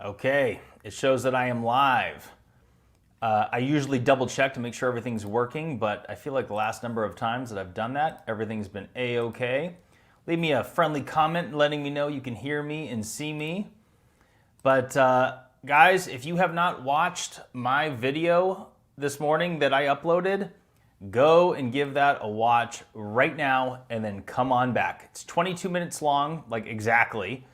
Okay, it shows that I am live. I usually double check to make sure everything's working, but I feel like the last number of times that I've done that, everything's been A-okay. Leave me a friendly comment letting me know you can hear me and see me. But guys, if you have not watched my video this morning that I uploaded, go and give that a watch right now and then come on back. It's 22 minutes long, like exactly.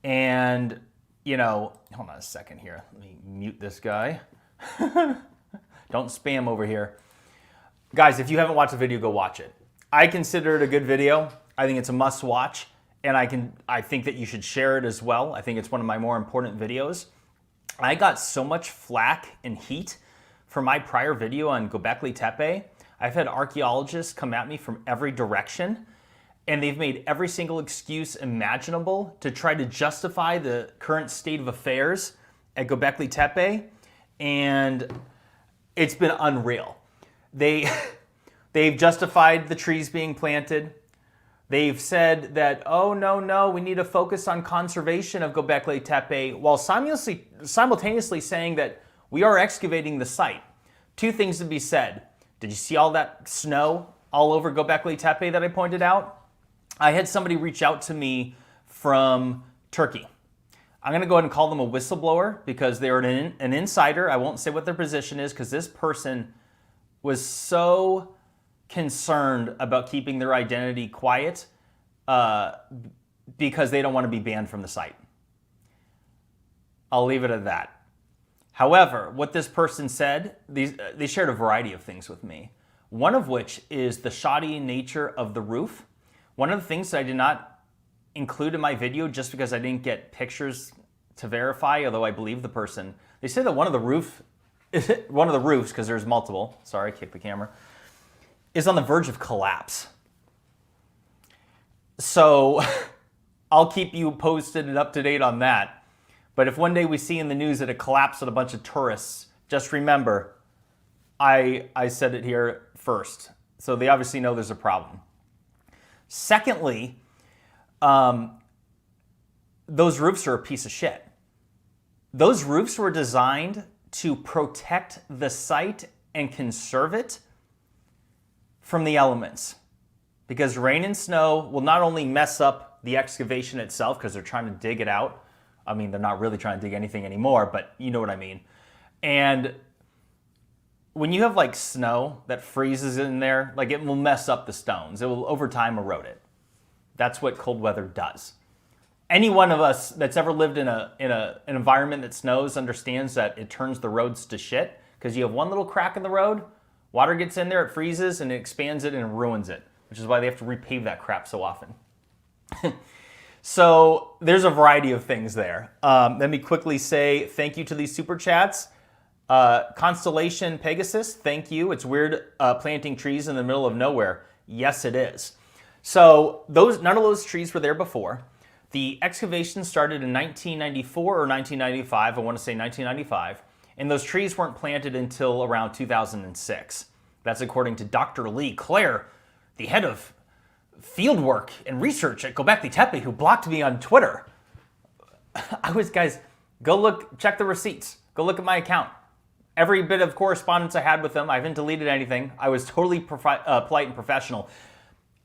And you know, hold on a second here. Let me mute this guy. Don't spam over here. Guys, if you haven't watched the video, go watch it. I consider it a good video. I think it's a must watch, and I think that you should share it as well. I think it's one of my more important videos. I got so much flack and heat for my prior video on Gobekli Tepe. I've had archaeologists come at me from every direction, and they've made every single excuse imaginable to try to justify the current state of affairs at Gobekli Tepe, and it's been unreal. They've justified the trees being planted. They've said that, oh, no, we need to focus on conservation of Gobekli Tepe, while simultaneously saying that we are excavating the site. Two things to be said. Did you see all that snow all over Gobekli Tepe that I pointed out? I had somebody reach out to me from Turkey. I'm going to go ahead and call them a whistleblower because they're an insider. I won't say what their position is because this person was so concerned about keeping their identity quiet because they don't want to be banned from the site. I'll leave it at that. However, what this person said, they shared a variety of things with me. One of which is the shoddy nature of the roof. One of the things that I did not include in my video just because I didn't get pictures to verify, although I believe the person, they said that one of the roofs, because there's multiple, sorry, I kicked the camera, is on the verge of collapse. So I'll keep you posted and up to date on that. But if one day we see in the news that it collapsed with a bunch of tourists, just remember, I said it here first. So they obviously know there's a problem. Secondly, those roofs are a piece of shit. Those roofs were designed to protect the site and conserve it from the elements. Because rain and snow will not only mess up the excavation itself because they're trying to dig it out. I mean, they're not really trying to dig anything anymore, but you know what I mean. And when you have like snow that freezes in there, like it will mess up the stones. It will over time erode it. That's what cold weather does. Any one of us that's ever lived in an environment that snows understands that it turns the roads to shit because you have one little crack in the road, water gets in there, it freezes and it expands it and ruins it, which is why they have to repave that crap so often. So there's a variety of things there. Let me quickly say thank you to these super chats. Constellation Pegasus, thank you. It's weird planting trees in the middle of nowhere. Yes, it is. So none of those trees were there before. The excavation started in 1994 or 1995. I want to say 1995. And those trees weren't planted until around 2006. That's according to Dr. Lee Clare, the head of fieldwork and research at Gobekli Tepe, who blocked me on Twitter. Guys, go look, check the receipts. Go look at my account. Every bit of correspondence I had with him, I haven't deleted anything. I was totally polite and professional.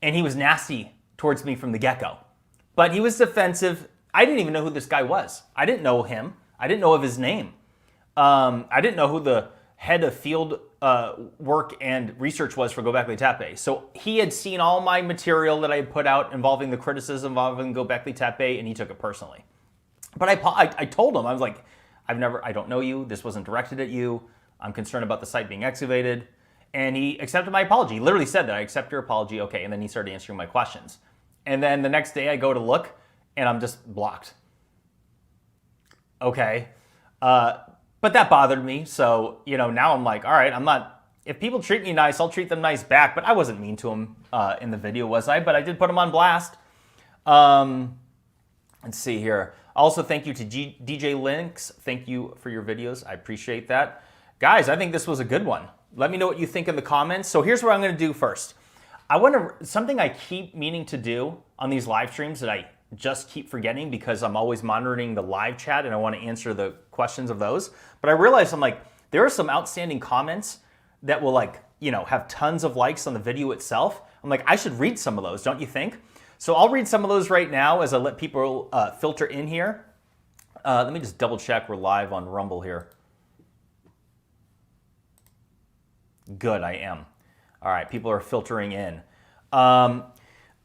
And he was nasty towards me from the get-go. But he was defensive. I didn't even know who this guy was. I didn't know him. I didn't know of his name. I didn't know who the head of field work and research was for Gobekli Tepe. So he had seen all my material that I had put out involving the criticism involving Gobekli Tepe, and he took it personally. But I told him, I was like, I don't know you. This wasn't directed at you. I'm concerned about the site being excavated. And he accepted my apology. He literally said that, I accept your apology, okay. And then he started answering my questions. And then the next day I go to look and I'm just blocked. Okay. But that bothered me. So, you know, now I'm like, all right, if people treat me nice, I'll treat them nice back. But I wasn't mean to him in the video, was I? But I did put him on blast. Let's see here. Also, thank you to DJ Links. Thank you for your videos. I appreciate that. Guys, I think this was a good one. Let me know what you think in the comments. So here's what I'm going to do first. Something I keep meaning to do on these live streams that I just keep forgetting because I'm always monitoring the live chat and I want to answer the questions of those. But I realized I'm like, there are some outstanding comments that will like, have tons of likes on the video itself. I'm like, I should read some of those, don't you think? So I'll read some of those right now as I let people filter in here. Let me just double check we're live on Rumble here. Good, I am. All right, people are filtering in.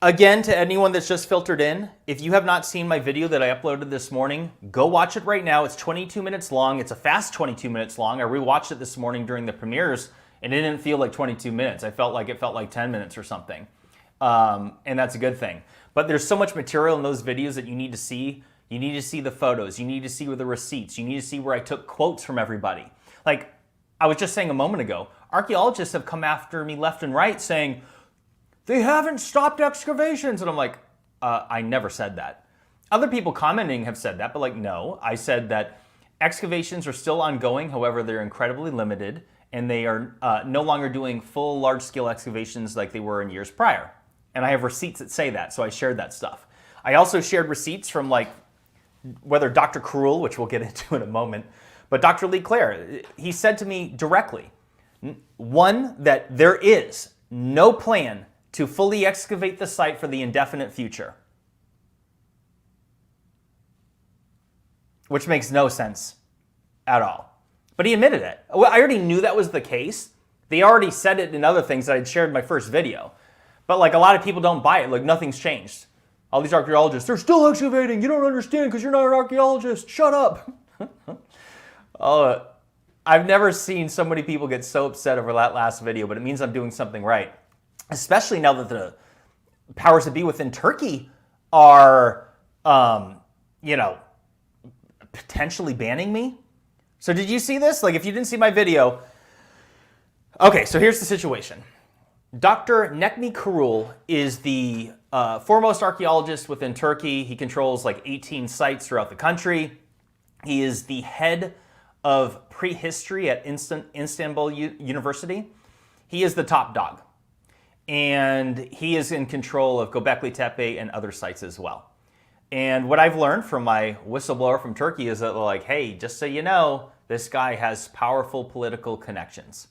Again, to anyone that's just filtered in, if you have not seen my video that I uploaded this morning, go watch it right now. It's 22 minutes long. It's a fast 22 minutes long. I rewatched it this morning during the premieres, and it didn't feel like 22 minutes. I felt like it felt like 10 minutes or something. And that's a good thing. But there's so much material in those videos that you need to see. You need to see the photos. You need to see the receipts. You need to see where I took quotes from everybody. Like I was just saying a moment ago, archaeologists have come after me left and right saying, they haven't stopped excavations. And I'm like, I never said that. Other people commenting have said that, but like, no, I said that excavations are still ongoing. However, they're incredibly limited and they are no longer doing full large-scale excavations like they were in years prior. And I have receipts that say that, so I shared that stuff. I also shared receipts from like, whether Dr. Carroll, which we'll get into in a moment, but Dr. Lee Clare, he said to me directly, one, that there is no plan to fully excavate the site for the indefinite future. Which makes no sense at all. But he admitted it. Well, I already knew that was the case. They already said it in other things that I'd shared in my first video. But like a lot of people don't buy it, like nothing's changed. All these archaeologists, they're still excavating. You don't understand because you're not an archaeologist. Shut up. I've never seen so many people get so upset over that last video, but it means I'm doing something right. Especially now that the powers that be within Turkey are, potentially banning me. So did you see this? Like if you didn't see my video. Okay, so here's the situation. Dr. Necmi Carroll is the foremost archaeologist within Turkey. He controls like 18 sites throughout the country. He is the head of prehistory at Istanbul University. He is the top dog. And he is in control of Gobekli Tepe and other sites as well. And what I've learned from my whistleblower from Turkey is that they're like, hey, just so you know, this guy has powerful political connections.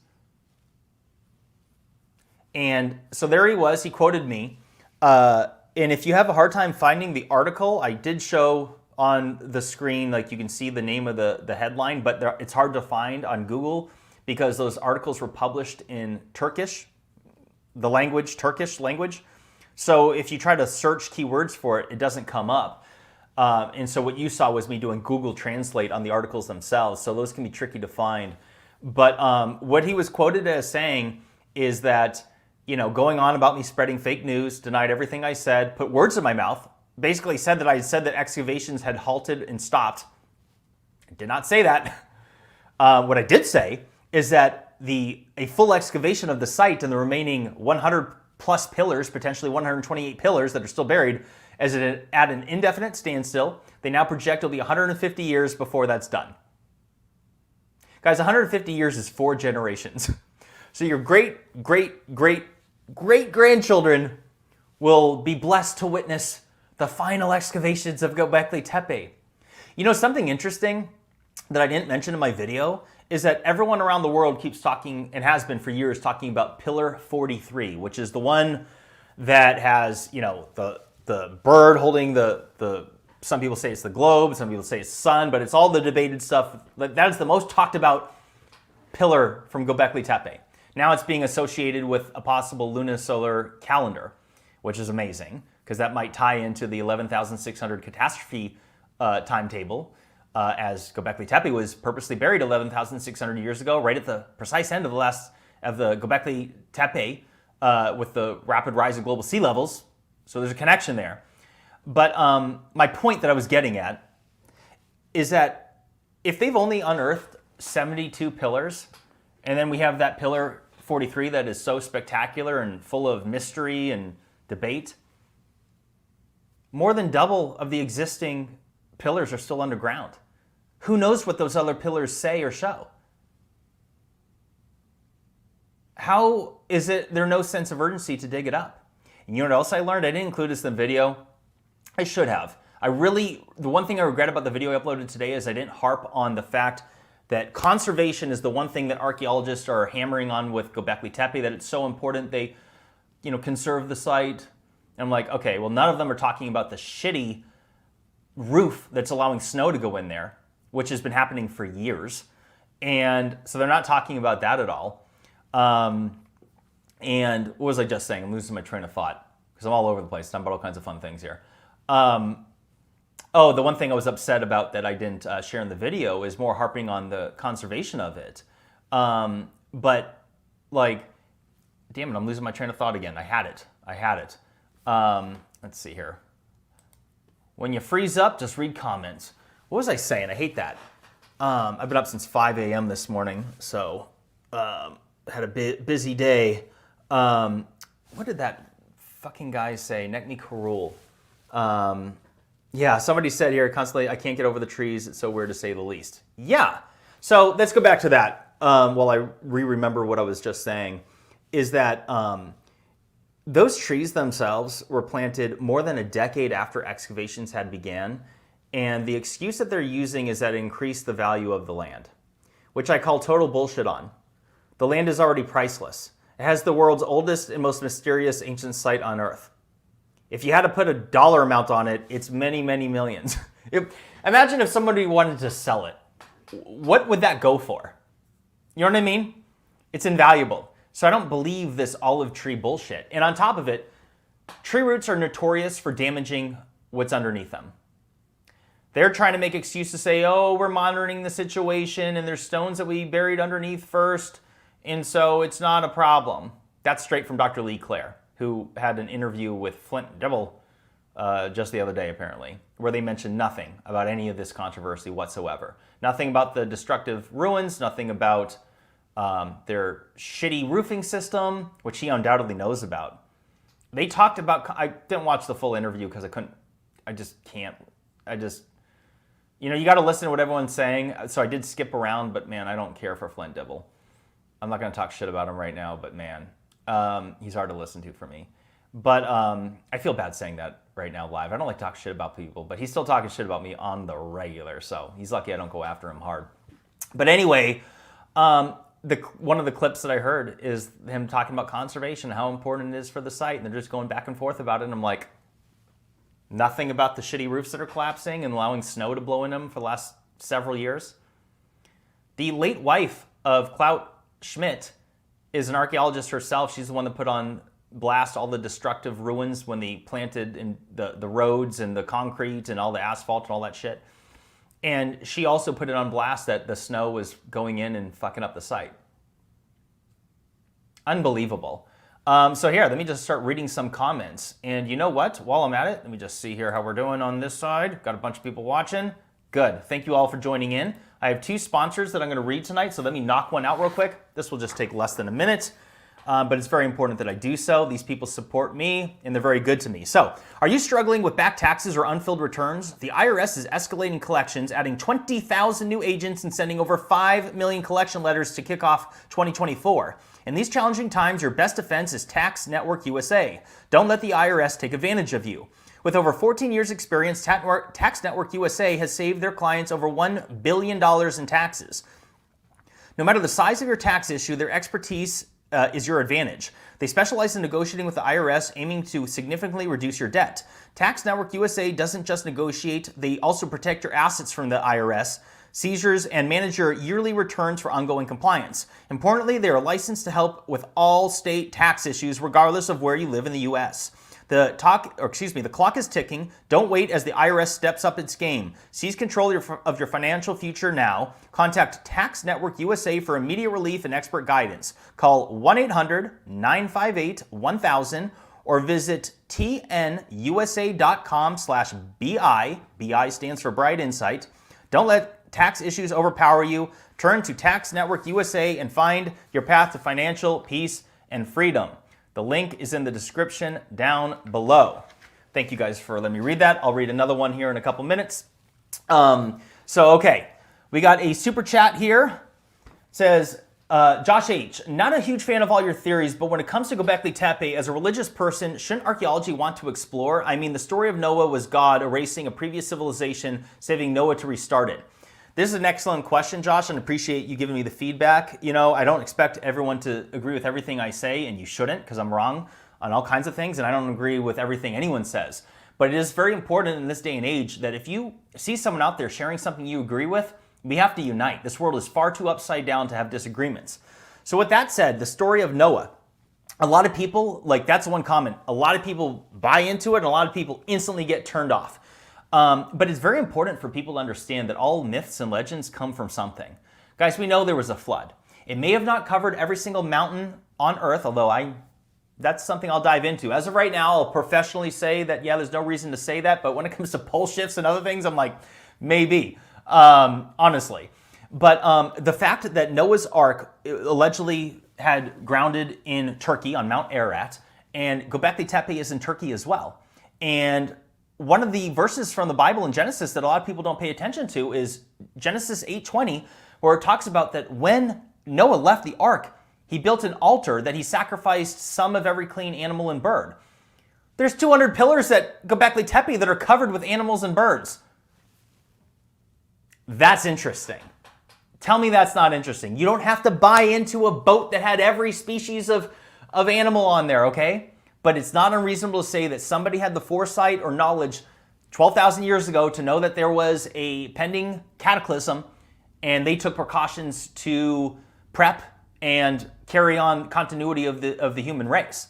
And so there he was, he quoted me. And if you have a hard time finding the article, I did show on the screen, like you can see the name of the headline, but it's hard to find on Google because those articles were published in Turkish, the language, Turkish language. So if you try to search keywords for it, it doesn't come up. And so what you saw was me doing Google Translate on the articles themselves. So those can be tricky to find. But what he was quoted as saying is that, going on about me spreading fake news, denied everything I said, put words in my mouth, basically said that I said that excavations had halted and stopped. I did not say that. What I did say is that a full excavation of the site and the remaining 100 plus pillars, potentially 128 pillars that are still buried, at an indefinite standstill. They now project it'll be 150 years before that's done. Guys, 150 years is 4 generations. So your great-great-great-great-grandchildren will be blessed to witness the final excavations of Gobekli Tepe. Something interesting that I didn't mention in my video is that everyone around the world keeps talking, and has been for years, talking about Pillar 43, which is the one that has, the bird holding the some people say it's the globe, some people say it's the sun, but it's all the debated stuff. That is the most talked about pillar from Gobekli Tepe. Now it's being associated with a possible lunisolar calendar, which is amazing, because that might tie into the 11,600 catastrophe timetable. As Gobekli Tepe was purposely buried 11,600 years ago, right at the precise end of the Gobekli Tepe, with the rapid rise of global sea levels. So there's a connection there. But my point that I was getting at is that if they've only unearthed 72 pillars, and then we have that pillar 43 that is so spectacular and full of mystery and debate, more than double of the existing pillars are still underground. Who knows what those other pillars say or show? How is it there no sense of urgency to dig it up? And you know what else I learned? I didn't include this in the video. I should have. The one thing I regret about the video I uploaded today is I didn't harp on the fact that conservation is the one thing that archaeologists are hammering on with Gobekli Tepe, that it's so important they, conserve the site. And I'm like, okay, well, none of them are talking about the shitty roof that's allowing snow to go in there, which has been happening for years. And so they're not talking about that at all. And what was I just saying? I'm losing my train of thought because I'm all over the place. Talking about all kinds of fun things here. The one thing I was upset about that I didn't share in the video is more harping on the conservation of it. But damn it, I'm losing my train of thought again. I had it. Let's see here. When you freeze up, just read comments. What was I saying? I hate that. I've been up since 5 a.m. this morning, so had a busy day. What did that fucking guy say? Nekni Karul. Yeah, somebody said here constantly, I can't get over the trees. It's so weird to say the least. Yeah. So let's go back to that while I remember what I was just saying. Is that those trees themselves were planted more than a decade after excavations had began. And the excuse that they're using is that it increased the value of the land, which I call total bullshit on. The land is already priceless. It has the world's oldest and most mysterious ancient site on Earth. If you had to put a dollar amount on it, it's many, many millions. Imagine if somebody wanted to sell it. What would that go for? You know what I mean? It's invaluable. So I don't believe this olive tree bullshit. And on top of it, tree roots are notorious for damaging what's underneath them. They're trying to make excuses to say, oh, we're monitoring the situation and there's stones that we buried underneath first, and so it's not a problem. That's straight from Dr. Lee Clare, who had an interview with Flint Dibble just the other day, apparently, where they mentioned nothing about any of this controversy whatsoever. Nothing about the destructive ruins, nothing about their shitty roofing system, which he undoubtedly knows about. They talked about, I didn't watch the full interview because you got to listen to what everyone's saying. So I did skip around, but man, I don't care for Flint Dibble. I'm not going to talk shit about him right now, but man, he's hard to listen to for me. But I feel bad saying that right now live. I don't like to talk shit about people, but he's still talking shit about me on the regular. So he's lucky I don't go after him hard. But anyway, one of the clips that I heard is him talking about conservation, how important it is for the site. And they're just going back and forth about it. And I'm like, nothing about the shitty roofs that are collapsing and allowing snow to blow in them for the last several years. The late wife of Klaus Schmidt is an archaeologist herself. She's the one that put on blast all the destructive ruins when they planted in the roads and the concrete and all the asphalt and all that shit. And she also put it on blast that the snow was going in and fucking up the site. Unbelievable. So here, let me just start reading some comments. And you know what? While I'm at it, let me just see here how we're doing on this side. Got a bunch of people watching. Good. Thank you all for joining in. I have 2 sponsors that I'm going to read tonight, so let me knock one out real quick. This will just take less than a minute, but it's very important that I do so. These people support me, and they're very good to me. So, are you struggling with back taxes or unfilled returns? The IRS is escalating collections, adding 20,000 new agents and sending over 5 million collection letters to kick off 2024. In these challenging times, your best defense is Tax Network USA. Don't let the IRS take advantage of you. With over 14 years experience, Tax Network USA has saved their clients over $1 billion in taxes. No matter the size of your tax issue, their expertise is your advantage. They specialize in negotiating with the IRS, aiming to significantly reduce your debt. Tax Network USA doesn't just negotiate, they also protect your assets from the IRS, seizures, and manage your yearly returns for ongoing compliance. Importantly, they are licensed to help with all state tax issues, regardless of where you live in the U.S. The clock is ticking. Don't wait as the IRS steps up its game. Seize control of your financial future now. Contact Tax Network USA for immediate relief and expert guidance. Call 1-800-958-1000 or visit tnusa.com/BI. BI stands for Bright Insight. Don't let tax issues overpower you. Turn to Tax Network USA and find your path to financial peace and freedom. The link is in the description down below. Thank you guys for letting me read that. I'll read another one here in a couple minutes. Okay, we got a super chat here. It says, Josh H., not a huge fan of all your theories, but when it comes to Gobekli Tepe, as a religious person, shouldn't archaeology want to explore? I mean, the story of Noah was God erasing a previous civilization, saving Noah to restart it. This is an excellent question, Josh, and appreciate you giving me the feedback. You know, I don't expect everyone to agree with everything I say, and you shouldn't, because I'm wrong on all kinds of things, and I don't agree with everything anyone says. But it is very important in this day and age that if you see someone out there sharing something you agree with, we have to unite. This world is far too upside down to have disagreements. So with that said, the story of Noah, a lot of people, like that's one comment, a lot of people buy into it and a lot of people instantly get turned off. But it's very important for people to understand that all myths and legends come from something. Guys, we know there was a flood. It may have not covered every single mountain on Earth, although that's something I'll dive into. As of right now, I'll professionally say that, yeah, there's no reason to say that. But when it comes to pole shifts and other things, I'm like, maybe. Honestly. But the fact that Noah's Ark allegedly had grounded in Turkey on Mount Ararat, and Gobekli Tepe is in Turkey as well. And one of the verses from the Bible in Genesis that a lot of people don't pay attention to is Genesis 8:20, where it talks about that when Noah left the ark, he built an altar that he sacrificed some of every clean animal and bird. There's 200 pillars at Gobekli Tepe that are covered with animals and birds. That's interesting. Tell me that's not interesting. You don't have to buy into a boat that had every species of animal on there, okay? But it's not unreasonable to say that somebody had the foresight or knowledge 12,000 years ago to know that there was a pending cataclysm, and they took precautions to prep and carry on continuity of the human race.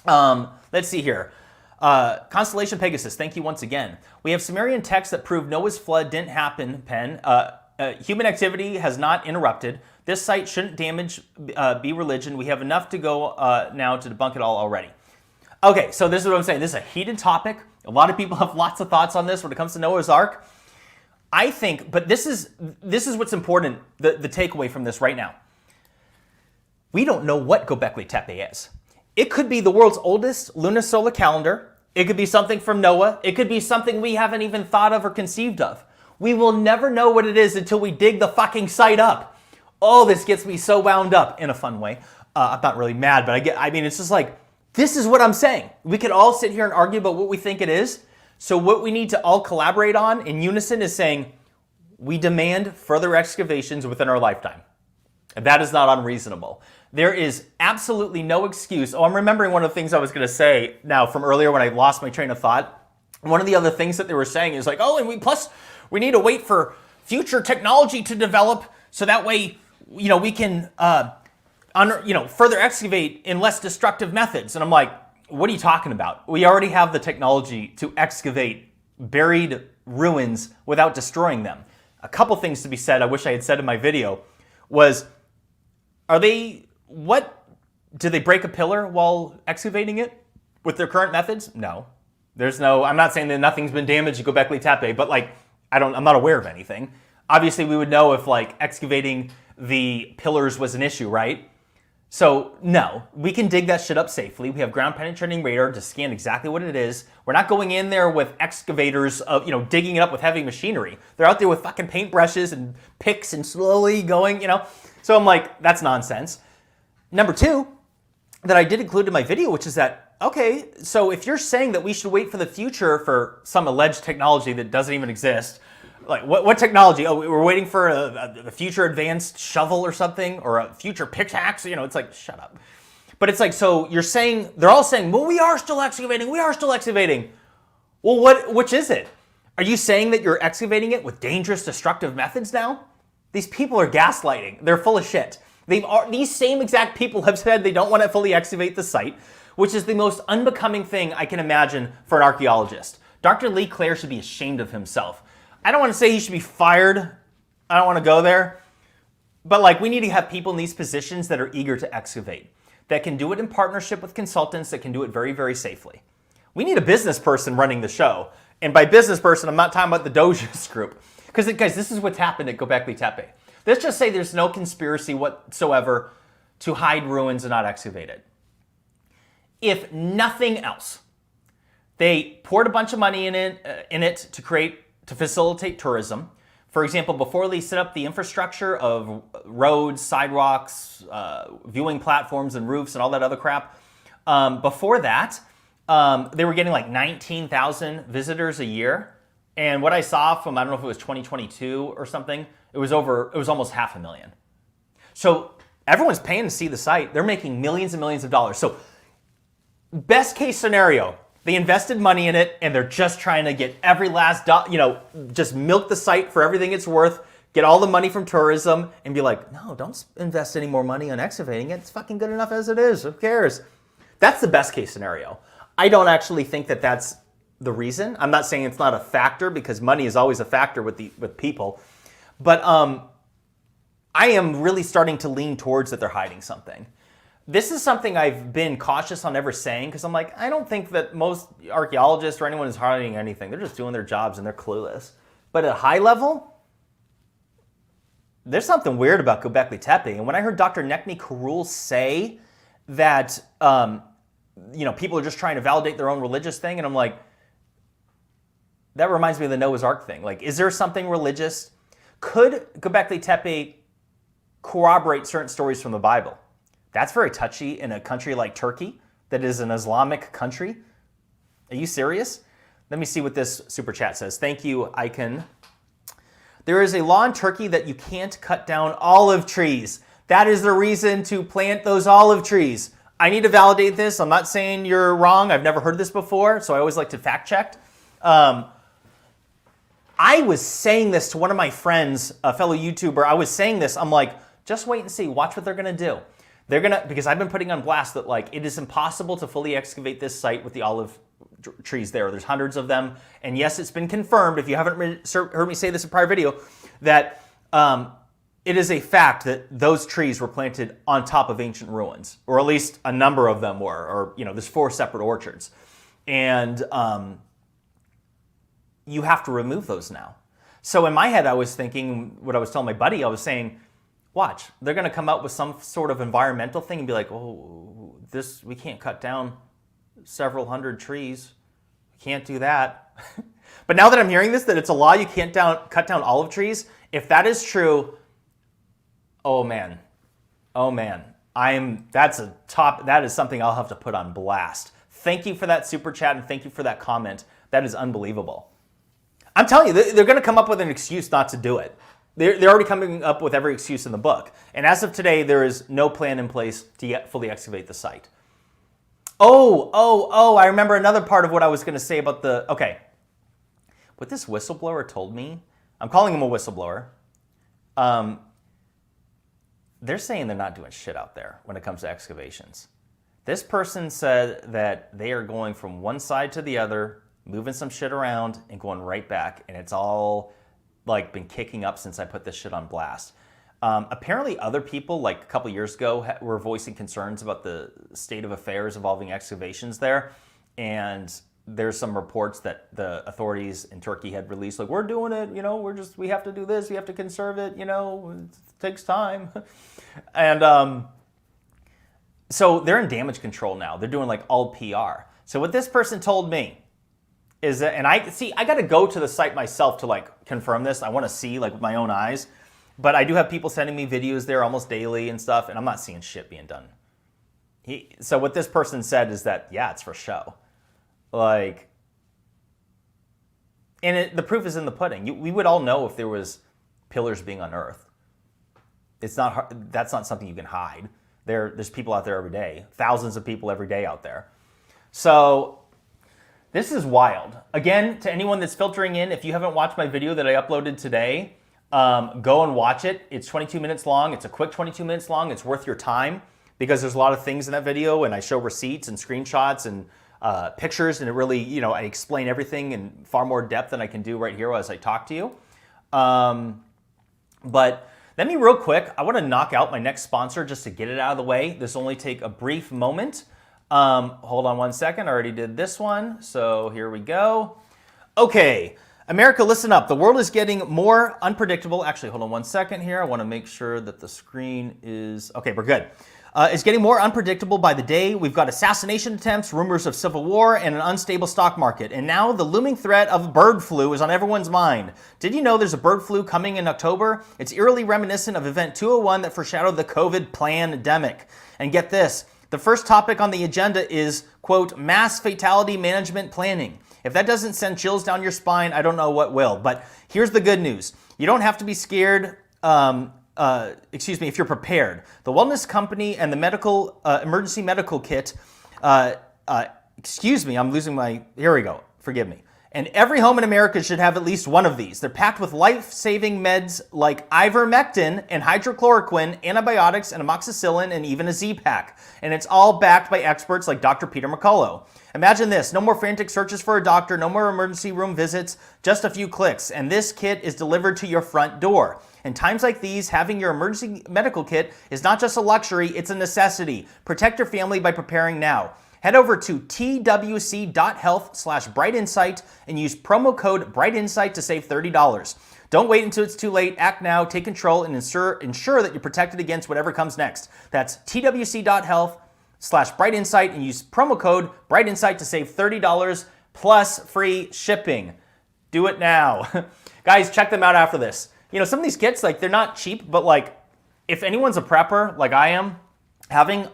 Let's see here. Constellation Pegasus, thank you once again. We have Sumerian texts that prove Noah's flood didn't happen, Penn. Human activity has not interrupted. This site shouldn't be religion. We have enough to go now to debunk it all already. Okay, so this is what I'm saying. This is a heated topic. A lot of people have lots of thoughts on this when it comes to Noah's Ark. I think, but this is what's important, the takeaway from this right now. We don't know what Gobekli Tepe is. It could be the world's oldest lunisolar calendar. It could be something from Noah. It could be something we haven't even thought of or conceived of. We will never know what it is until we dig the fucking site up. Oh, this gets me so wound up in a fun way. I'm not really mad, but it's just like, this is what I'm saying. We could all sit here and argue about what we think it is. So what we need to all collaborate on in unison is saying, we demand further excavations within our lifetime. And that is not unreasonable. There is absolutely no excuse. Oh, I'm remembering one of the things I was going to say now from earlier when I lost my train of thought. One of the other things that they were saying is like, oh, and we need to wait for future technology to develop so that way, we can, further excavate in less destructive methods. And I'm like, what are you talking about? We already have the technology to excavate buried ruins without destroying them. A couple things to be said, I wish I had said in my video, was, do they break a pillar while excavating it with their current methods? No. I'm not saying that nothing's been damaged at Gobekli Tepe, but I'm not aware of anything. Obviously, we would know if excavating the pillars was an issue, right? So no, we can dig that shit up safely. We have ground penetrating radar to scan exactly what it is. We're not going in there with excavators of, digging it up with heavy machinery. They're out there with fucking paintbrushes and picks and slowly going, So I'm like, that's nonsense. Number two, that I did include in my video, which is that, okay, so if you're saying that we should wait for the future for some alleged technology that doesn't even exist, like what technology? Oh, we're waiting for a future advanced shovel or something, or a future pickaxe. It's like, shut up. But it's like, so they're all saying, well, we are still excavating. Well, which is it? Are you saying that you're excavating it with dangerous, destructive methods now? These people are gaslighting. They're full of shit. These same exact people have said they don't want to fully excavate the site, which is the most unbecoming thing I can imagine for an archaeologist. Dr. Lee Clare should be ashamed of himself. I don't want to say he should be fired. I don't want to go there. But we need to have people in these positions that are eager to excavate, that can do it in partnership with consultants that can do it very, very safely. We need a business person running the show. And by business person, I'm not talking about the Doges group. Because, guys, this is what's happened at Gobekli Tepe. Let's just say there's no conspiracy whatsoever to hide ruins and not excavate it. If nothing else, they poured a bunch of money in it to facilitate tourism. For example, before they set up the infrastructure of roads, sidewalks, viewing platforms and roofs and all that other crap, before that, they were getting like 19,000 visitors a year. And what I saw from, I don't know if it was 2022 or something, it was almost 500,000. So everyone's paying to see the site. They're making millions and millions of dollars. So best case scenario, they invested money in it and they're just trying to get every last, just milk the site for everything it's worth, get all the money from tourism and be like, no, don't invest any more money on excavating it. It's fucking good enough as it is. Who cares? That's the best case scenario. I don't actually think that that's the reason. I'm not saying it's not a factor because money is always a factor with people. But I am really starting to lean towards that they're hiding something. This is something I've been cautious on ever saying because I'm like, I don't think that most archaeologists or anyone is hiding anything. They're just doing their jobs and they're clueless. But at a high level, there's something weird about Gobekli Tepe. And when I heard Dr. Nekni Karul say that, people are just trying to validate their own religious thing, and I'm like, that reminds me of the Noah's Ark thing. Like, is there something religious? Could Gobekli Tepe corroborate certain stories from the Bible? That's very touchy in a country like Turkey that is an Islamic country. Are you serious? Let me see what this super chat says. Thank you, Icon. There is a law in Turkey that you can't cut down olive trees. That is the reason to plant those olive trees. I need to validate this. I'm not saying you're wrong. I've never heard this before, so I always like to fact check. I was saying this to one of my friends, a fellow YouTuber. I was saying this. I'm like, just wait and see. Watch what they're going to do. Because I've been putting on blast that like it is impossible to fully excavate this site with the olive trees there. There's hundreds of them. And yes, it's been confirmed, if you haven't heard me say this in a prior video, that it is a fact that those trees were planted on top of ancient ruins, or at least a number of them were, or there's 4 separate orchards. And you have to remove those now. So in my head, I was thinking, what I was telling my buddy, I was saying, watch, they're going to come out with some sort of environmental thing and be like, oh, we can't cut down several hundred trees. We can't do that. But now that I'm hearing this, that it's a law, you can't cut down olive trees. If that is true, oh man, that is something I'll have to put on blast. Thank you for that super chat and thank you for that comment. That is unbelievable. I'm telling you, they're going to come up with an excuse not to do it. They're already coming up with every excuse in the book. And as of today, there is no plan in place to fully excavate the site. I remember another part of what I was going to say about what this whistleblower told me, I'm calling him a whistleblower. They're saying they're not doing shit out there when it comes to excavations. This person said that they are going from one side to the other, moving some shit around and going right back. And it's all like been kicking up since I put this shit on blast. Apparently other people, like a couple years ago, were voicing concerns about the state of affairs involving excavations there. And there's some reports that the authorities in Turkey had released, like, we're doing it, we have to do this, we have to conserve it, it takes time. And so they're in damage control now. They're doing like all PR. So what this person told me is that, and I got to go to the site myself to like confirm this. I want to see like with my own eyes, but I do have people sending me videos there almost daily and stuff, and I'm not seeing shit being done. So what this person said is that, yeah, it's for show. Like, and the proof is in the pudding. We would all know if there was pillars being unearthed. That's not something you can hide. There's people out there every day, thousands of people every day out there. So this is wild. Again, to anyone that's filtering in, if you haven't watched my video that I uploaded today, go and watch it. It's 22 minutes long. It's a quick 22 minutes long. It's worth your time because there's a lot of things in that video, and I show receipts and screenshots and pictures, and it really, I explain everything in far more depth than I can do right here as I talk to you. But let me real quick, I want to knock out my next sponsor just to get it out of the way. This will only take a brief moment. Hold on one second. I already did this one. So here we go. Okay. America, listen up. The world is getting more unpredictable. Actually, hold on one second here. I want to make sure that the screen is... Okay, we're good. is getting more unpredictable by the day. We've got assassination attempts, rumors of civil war, and an unstable stock market. And now the looming threat of bird flu is on everyone's mind. Did you know there's a bird flu coming in October? It's eerily reminiscent of Event 201 that foreshadowed the COVID pandemic. And get this, the first topic on the agenda is, quote, mass fatality management planning. If that doesn't send chills down your spine, I don't know what will. But here's the good news. You don't have to be scared. If you're prepared. The wellness company and the medical emergency medical kit, here we go, forgive me. And every home in America should have at least one of these. They're packed with life-saving meds like ivermectin and hydrochloroquine, antibiotics and amoxicillin, and even a Z-Pack. And it's all backed by experts like Dr. Peter McCullough. Imagine this, no more frantic searches for a doctor, no more emergency room visits, just a few clicks, and this kit is delivered to your front door. In times like these, having your emergency medical kit is not just a luxury, it's a necessity. Protect your family by preparing now. Head over to twc.health/brightinsight and use promo code brightinsight to save $30. Don't wait until it's too late. Act now, take control, and ensure that you're protected against whatever comes next. That's twc.health/brightinsight and use promo code brightinsight to save $30 plus free shipping. Do it now. Guys, check them out after this. You know, some of these kits, like, they're not cheap, but like, if anyone's a prepper like I am, having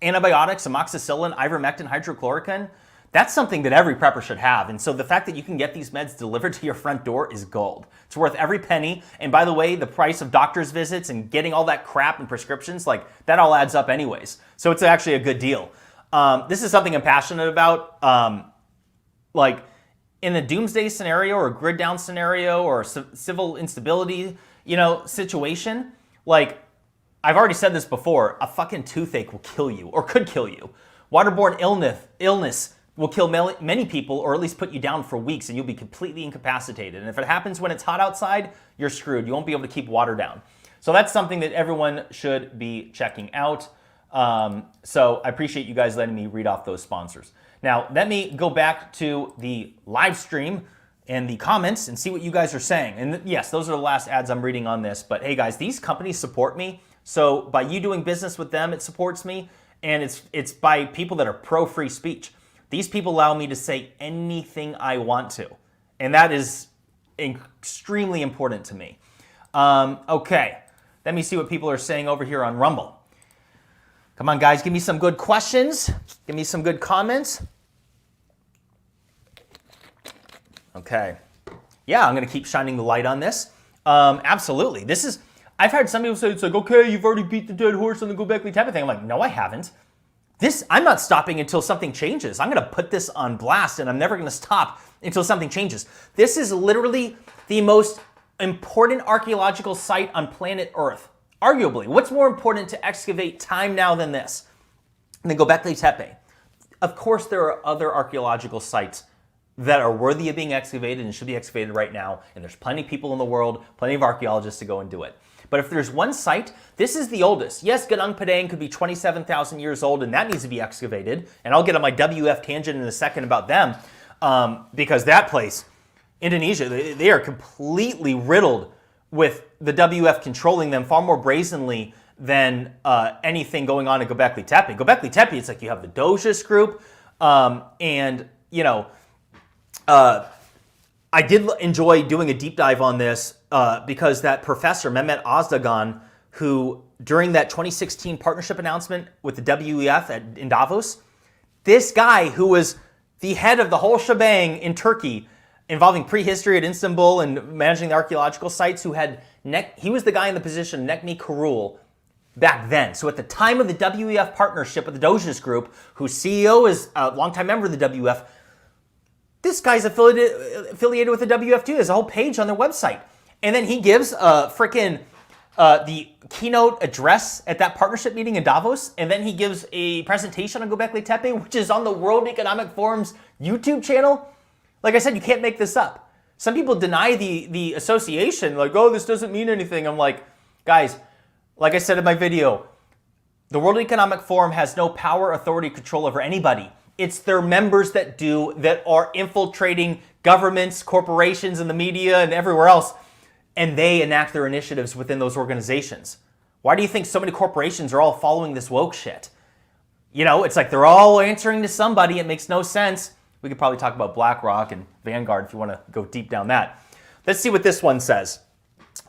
antibiotics, amoxicillin, ivermectin, hydrochloroquine, that's something that every prepper should have. And so the fact that you can get these meds delivered to your front door is gold. It's worth every penny. And by the way, the price of doctor's visits and getting all that crap and prescriptions, like, that all adds up anyways. So it's actually a good deal. This is something I'm passionate about. Like, in a doomsday scenario or a grid down scenario or a civil instability, situation, like, I've already said this before, a fucking toothache will kill you or could kill you. Waterborne illness will kill many people or at least put you down for weeks and you'll be completely incapacitated. And if it happens when it's hot outside, you're screwed. You won't be able to keep water down. So that's something that everyone should be checking out. So I appreciate you guys letting me read off those sponsors. Now, let me go back to the live stream and the comments and see what you guys are saying. And yes, those are the last ads I'm reading on this. But hey, guys, these companies support me. So by you doing business with them, it supports me. And it's by people that are pro-free speech. These people allow me to say anything I want to. And that is extremely important to me. Okay, let me see what people are saying over here on Rumble. Come on, guys, give me some good questions. Give me some good comments. Okay. Yeah, I'm going to keep shining the light on this. Absolutely. I've heard some people say, it's like, okay, you've already beat the dead horse on the Gobekli Tepe thing. I'm like, no, I haven't. I'm not stopping until something changes. I'm going to put this on blast, and I'm never going to stop until something changes. This is literally the most important archaeological site on planet Earth. Arguably, what's more important to excavate time now than this? And then Gobekli Tepe. Of course, there are other archaeological sites that are worthy of being excavated and should be excavated right now. And there's plenty of people in the world, plenty of archaeologists to go and do it. But if there's one site, this is the oldest. Yes, Gunung Padang could be 27,000 years old, and that needs to be excavated. And I'll get on my WF tangent in a second about them, because that place, Indonesia, they are completely riddled with the WF controlling them far more brazenly than anything going on at Gobekli Tepe. Gobekli Tepe, it's like you have the Doges group, and, I did enjoy doing a deep dive on this because that professor, Mehmet Ozdagan, who during that 2016 partnership announcement with the WEF in Davos, this guy who was the head of the whole shebang in Turkey involving prehistory at Istanbul and managing the archaeological sites, he was the guy in the position of Nekmi Kurul back then. So at the time of the WEF partnership with the Doges group, whose CEO is a longtime member of the WEF, this guy's affiliated with the WF too. There's a whole page on their website. And then he gives the keynote address at that partnership meeting in Davos. And then he gives a presentation on Gobekli Tepe, which is on the World Economic Forum's YouTube channel. Like I said, you can't make this up. Some people deny the association, like, oh, this doesn't mean anything. I'm like, guys, like I said in my video, the World Economic Forum has no power, authority, control over anybody. It's their members that are infiltrating governments, corporations, and the media and everywhere else, and they enact their initiatives within those organizations. Why do you think so many corporations are all following this woke shit? You know, it's like they're all answering to somebody. It makes no sense. We could probably talk about BlackRock and Vanguard if you want to go deep down that. Let's see what this one says.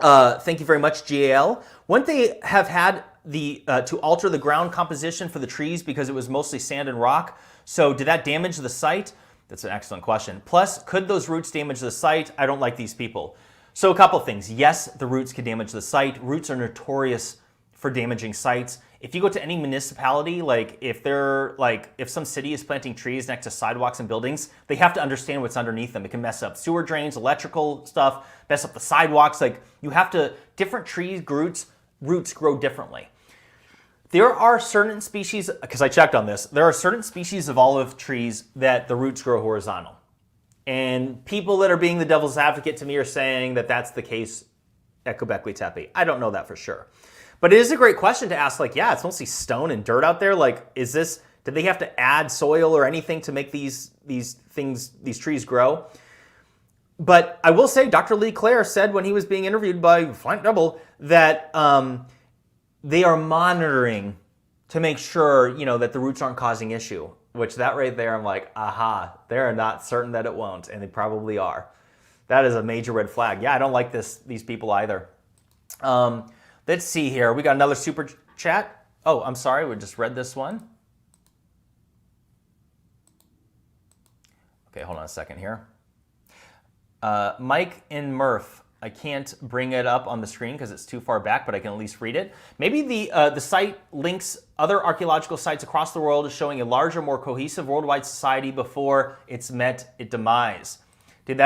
Thank you very much, GAL. Wouldn't they have had to alter the ground composition for the trees because it was mostly sand and rock? So did that damage the site? That's an excellent question. Plus, could those roots damage the site? I don't like these people. So a couple things. Yes, the roots could damage the site. Roots are notorious for damaging sites. If you go to any municipality, if some city is planting trees next to sidewalks and buildings, they have to understand what's underneath them. It can mess up sewer drains, electrical stuff, mess up the sidewalks. Different trees, roots grow differently. There are certain species, because I checked on this, there are certain species of olive trees that the roots grow horizontal. And people that are being the devil's advocate to me are saying that that's the case at Gobekli Tepe. I don't know that for sure. But it is a great question to ask, it's mostly stone and dirt out there. Did they have to add soil or anything to make these trees grow? But I will say, Dr. Lee Clare said when he was being interviewed by Flank Double that they are monitoring to make sure, that the roots aren't causing issue. Which that right there, I'm like, aha, they're not certain that it won't, and they probably are. That is a major red flag. Yeah, I don't like these people either. Let's see here. We got another super chat. Oh, I'm sorry. We just read this one. Okay, hold on a second here. Mike in Murph. I can't bring it up on the screen because it's too far back, but I can at least read it. Maybe the site links other archaeological sites across the world, showing a larger, more cohesive worldwide society before it's met its demise. Dude,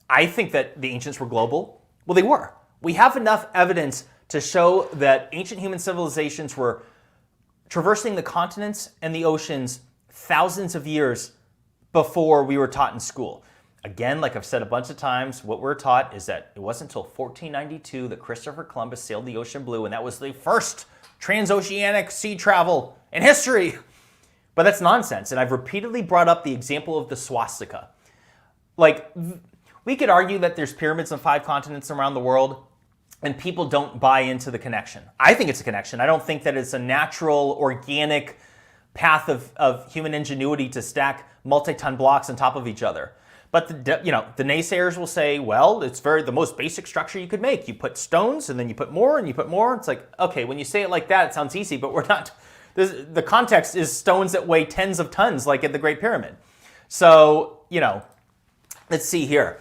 I think that the ancients were global. Well, they were. We have enough evidence to show that ancient human civilizations were traversing the continents and the oceans thousands of years before we were taught in school. Again, like I've said a bunch of times, what we're taught is that it wasn't until 1492 that Christopher Columbus sailed the ocean blue, and that was the first transoceanic sea travel in history. But that's nonsense, and I've repeatedly brought up the example of the swastika. We could argue that there's pyramids on 5 continents around the world, and people don't buy into the connection. I think it's a connection. I don't think that it's a natural, organic path of human ingenuity to stack multi-ton blocks on top of each other. But the naysayers will say, well, it's the most basic structure you could make. You put stones, and then you put more, and you put more. It's like, okay, when you say it like that, it sounds easy, but we're not. The context is stones that weigh tens of tons, like at the Great Pyramid. So, let's see here.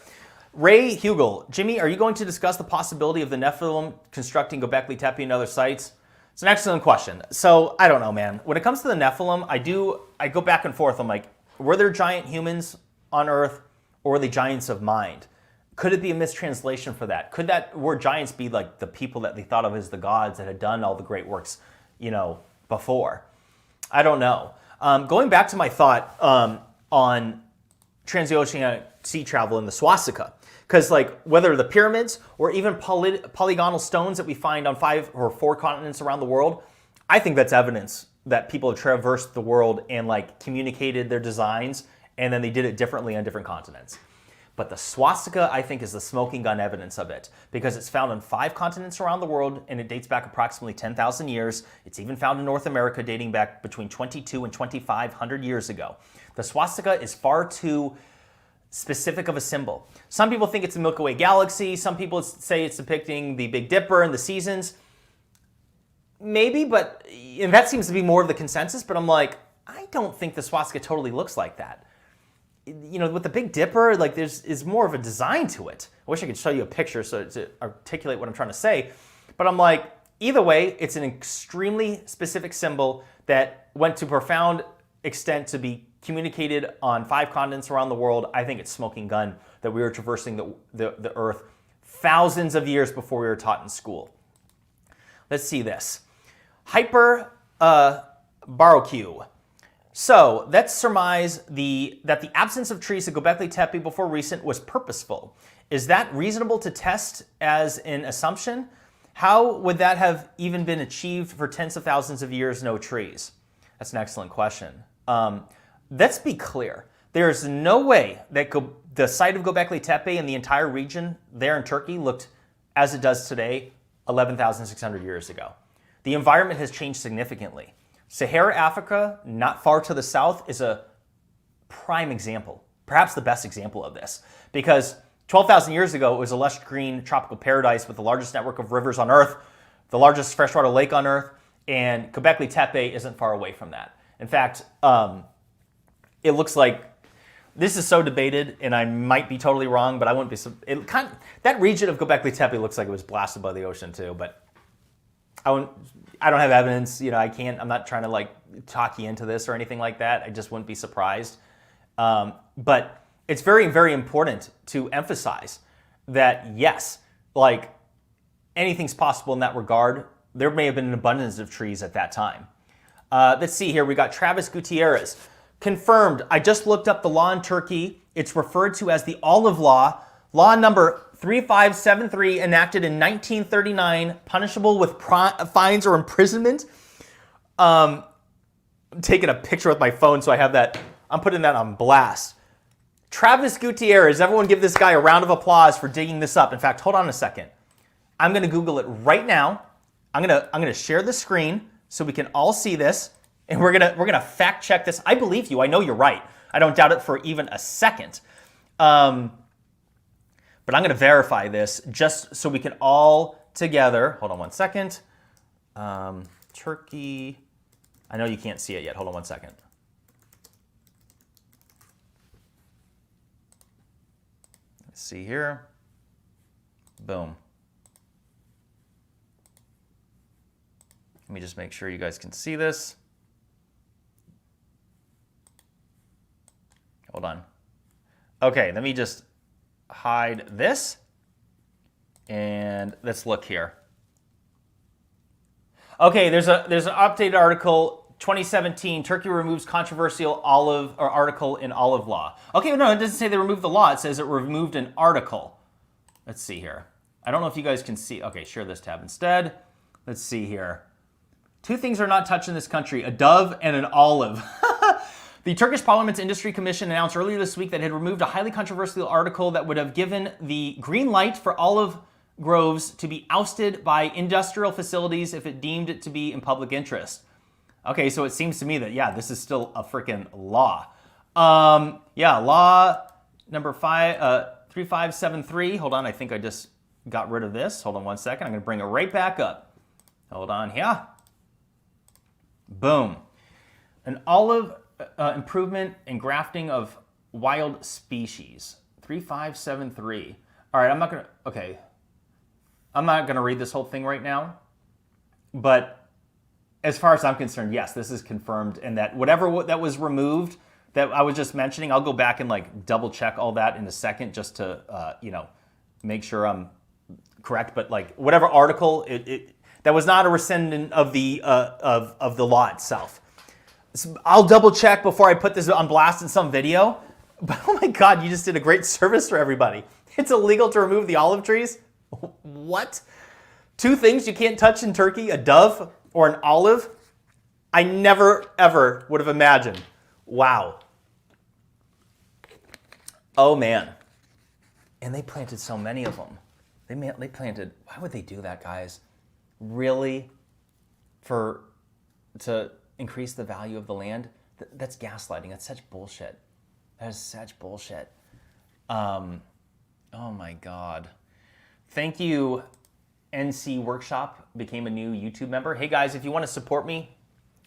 Ray Hugel, Jimmy, are you going to discuss the possibility of the Nephilim constructing Gobekli Tepe and other sites? It's an excellent question. So, I don't know, man. When it comes to the Nephilim, I go back and forth. I'm like, were there giant humans on Earth, or were they giants of mind? Could it be a mistranslation for that? Could that word giants be like the people that they thought of as the gods that had done all the great works, before? I don't know. Going back to my thought on transoceanic sea travel in the swastika, because whether the pyramids or even polygonal stones that we find on 5 or 4 continents around the world, I think that's evidence that people have traversed the world and communicated their designs, and then they did it differently on different continents. But the swastika, I think, is the smoking gun evidence of it, because it's found on 5 continents around the world, and it dates back approximately 10,000 years. It's even found in North America, dating back between 22 and 2,500 years ago. The swastika is far too specific of a symbol. Some people think it's the Milky Way galaxy. Some people say it's depicting the Big Dipper and the seasons. Maybe, and that seems to be more of the consensus, but I'm like, I don't think the swastika totally looks like that. With the Big Dipper, there's more of a design to it. I wish I could show you a picture to articulate what I'm trying to say. But I'm like, either way, it's an extremely specific symbol that went to profound extent to be communicated on 5 continents around the world. I think it's smoking gun that we were traversing the Earth thousands of years before we were taught in school. Let's see this. Hyper Baroque. So let's surmise that the absence of trees at Gobekli Tepe before recent was purposeful. Is that reasonable to test as an assumption? How would that have even been achieved for tens of thousands of years, no trees? That's an excellent question. Let's be clear. There's no way that the site of Gobekli Tepe and the entire region there in Turkey looked as it does today 11,600 years ago. the environment has changed significantly. Sahara Africa, not far to the south, is a prime example, perhaps the best example of this, because 12,000 years ago, it was a lush green tropical paradise with the largest network of rivers on Earth, the largest freshwater lake on Earth, and Gobekli Tepe isn't far away from that. In fact, it looks like this is so debated, and I might be totally wrong, but I wouldn't be. That region of Gobekli Tepe looks like it was blasted by the ocean too, but I don't have evidence. You know, I'm not trying to like talk you into this or anything like that. I just wouldn't be surprised. But it's very, very important to emphasize that yes, like anything's possible in that regard. There may have been an abundance of trees at that time. Let's see here. We got Travis Gutierrez. Confirmed. I just looked up the law in Turkey. It's referred to as the Olive Law. Law number 3573, enacted in 1939, punishable with fines or imprisonment. I'm taking a picture with my phone, so I have that. I'm putting that on blast. Travis Gutierrez. Everyone give this guy a round of applause for digging this up. In fact, hold on a second. I'm going to Google it right now. I'm gonna share the screen so we can all see this. And we're gonna fact check this. I believe you. I know you're right. I don't doubt it for even a second. But I'm gonna verify this just so we can all together. Hold on one second. Turkey. I know you can't see it yet. Hold on one second. Let's see here. Boom. Let me just make sure you guys can see this. Hold on. Okay, let me just hide this. And let's look here. Okay, there's an updated article, 2017, Turkey removes controversial article in olive law. Okay, no, it doesn't say they removed the law. It says it removed an article. Let's see here. I don't know if you guys can see. Okay, share this tab instead. Let's see here. Two things are not touched in this country, a dove and an olive. The Turkish Parliament's Industry Commission announced earlier this week that it had removed a highly controversial article that would have given the green light for olive groves to be ousted by industrial facilities if it deemed it to be in public interest. Okay, so it seems to me that, yeah, this is still a freaking law. Yeah, law number 3573. Hold on, I think I just got rid of this. Hold on one second. I'm going to bring it right back up. Hold on here. Boom. An olive improvement and grafting of wild species. 3573. All right, I'm not going to read this whole thing right now. But as far as I'm concerned, yes, this is confirmed. And that whatever that was removed that I was just mentioning, I'll go back and like double check all that in a second just to, make sure I'm correct. But like whatever article, that was not a rescindment of the law itself. So I'll double check before I put this on blast in some video. But oh my God, you just did a great service for everybody. It's illegal to remove the olive trees? What? Two things you can't touch in Turkey, a dove or an olive? I never, ever would have imagined. Wow. Oh man. And they planted so many of them. They planted, why would they do that, guys? Really? To increase the value of the land? That's gaslighting. That's such bullshit. That is such bullshit. Oh my God. Thank you, NC Workshop became a new YouTube member. Hey guys, if you want to support me,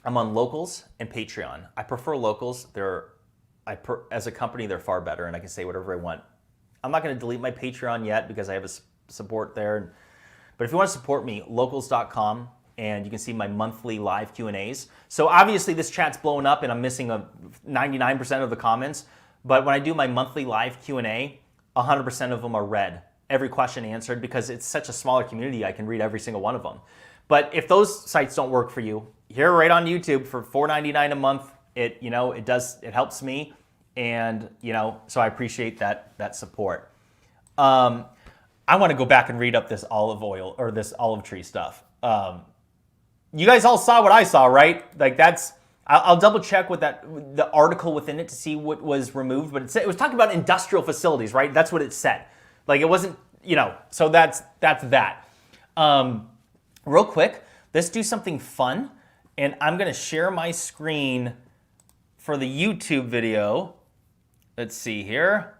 I'm on Locals and Patreon. I prefer Locals. As a company, they're far better, and I can say whatever I want. I'm not going to delete my Patreon yet because I have a support there. But if you want to support me, locals.com, and you can see my monthly live Q&As. So obviously this chat's blowing up and I'm missing 99% of the comments. But when I do my monthly live Q&A, 100% of them are read. Every question answered because it's such a smaller community, I can read every single one of them. But if those sites don't work for you, here right on YouTube for $4.99 a month, it helps me, and so I appreciate that support. I want to go back and read up this olive oil or this olive tree stuff. You guys all saw what I saw, right? Like I'll double check with the article within it to see what was removed, but it was talking about industrial facilities, right? That's what it said. Like it wasn't, so that's that. Real quick, Let's do something fun, and I'm going to share my screen for the YouTube video. Let's see here.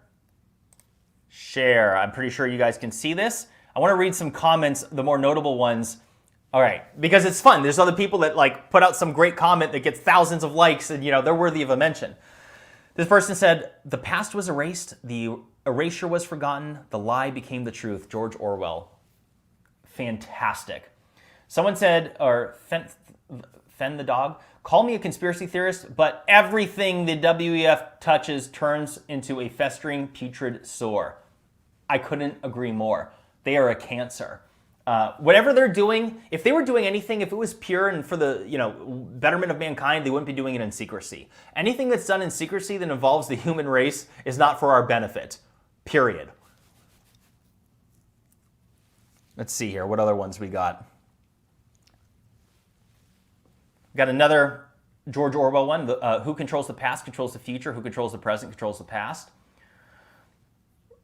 Share. I'm pretty sure you guys can see this. I want to read some comments, the more notable ones. All right, because it's fun. There's other people that like put out some great comment that gets thousands of likes, and they're worthy of a mention. This person said, "The past was erased, the erasure was forgotten, the lie became the truth." George Orwell. Fantastic. Someone said, or Fen the dog, "Call me a conspiracy theorist, but everything the WEF touches turns into a festering, putrid sore." I couldn't agree more. They are a cancer. Whatever they're doing, if they were doing anything, if it was pure and for the betterment of mankind, they wouldn't be doing it in secrecy. Anything that's done in secrecy that involves the human race is not for our benefit. Period. Let's see here. What other ones we got? We got another George Orwell one. Who controls the past controls the future. Who controls the present controls the past.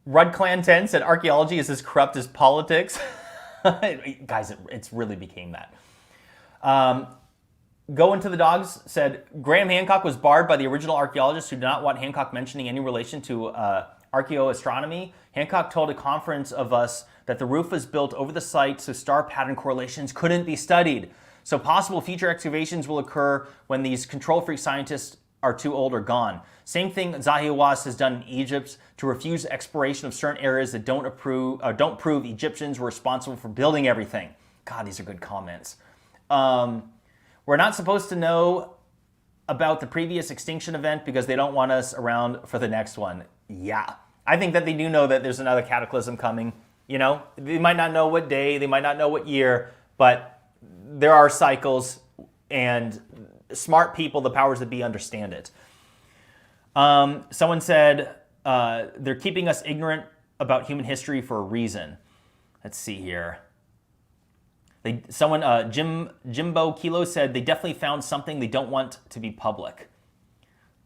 Rudd Clan 10 said archaeology is as corrupt as politics. Guys, it's really became that. Go Into the Dogs said, Graham Hancock was barred by the original archaeologists who did not want Hancock mentioning any relation to archaeoastronomy. Hancock told a conference of us that the roof was built over the site so star pattern correlations couldn't be studied. So possible future excavations will occur when these control freak scientists are too old or gone. Same thing Zahi Hawass has done in Egypt to refuse exploration of certain areas that don't prove Egyptians were responsible for building everything. God, these are good comments. We're not supposed to know about the previous extinction event because they don't want us around for the next one. Yeah, I think that they do know that there's another cataclysm coming. They might not know what day, they might not know what year, but there are cycles, and smart people, the powers that be, understand it. Someone said they're keeping us ignorant about human history for a reason. Let's see here. Jimbo Kilo said they definitely found something they don't want to be public.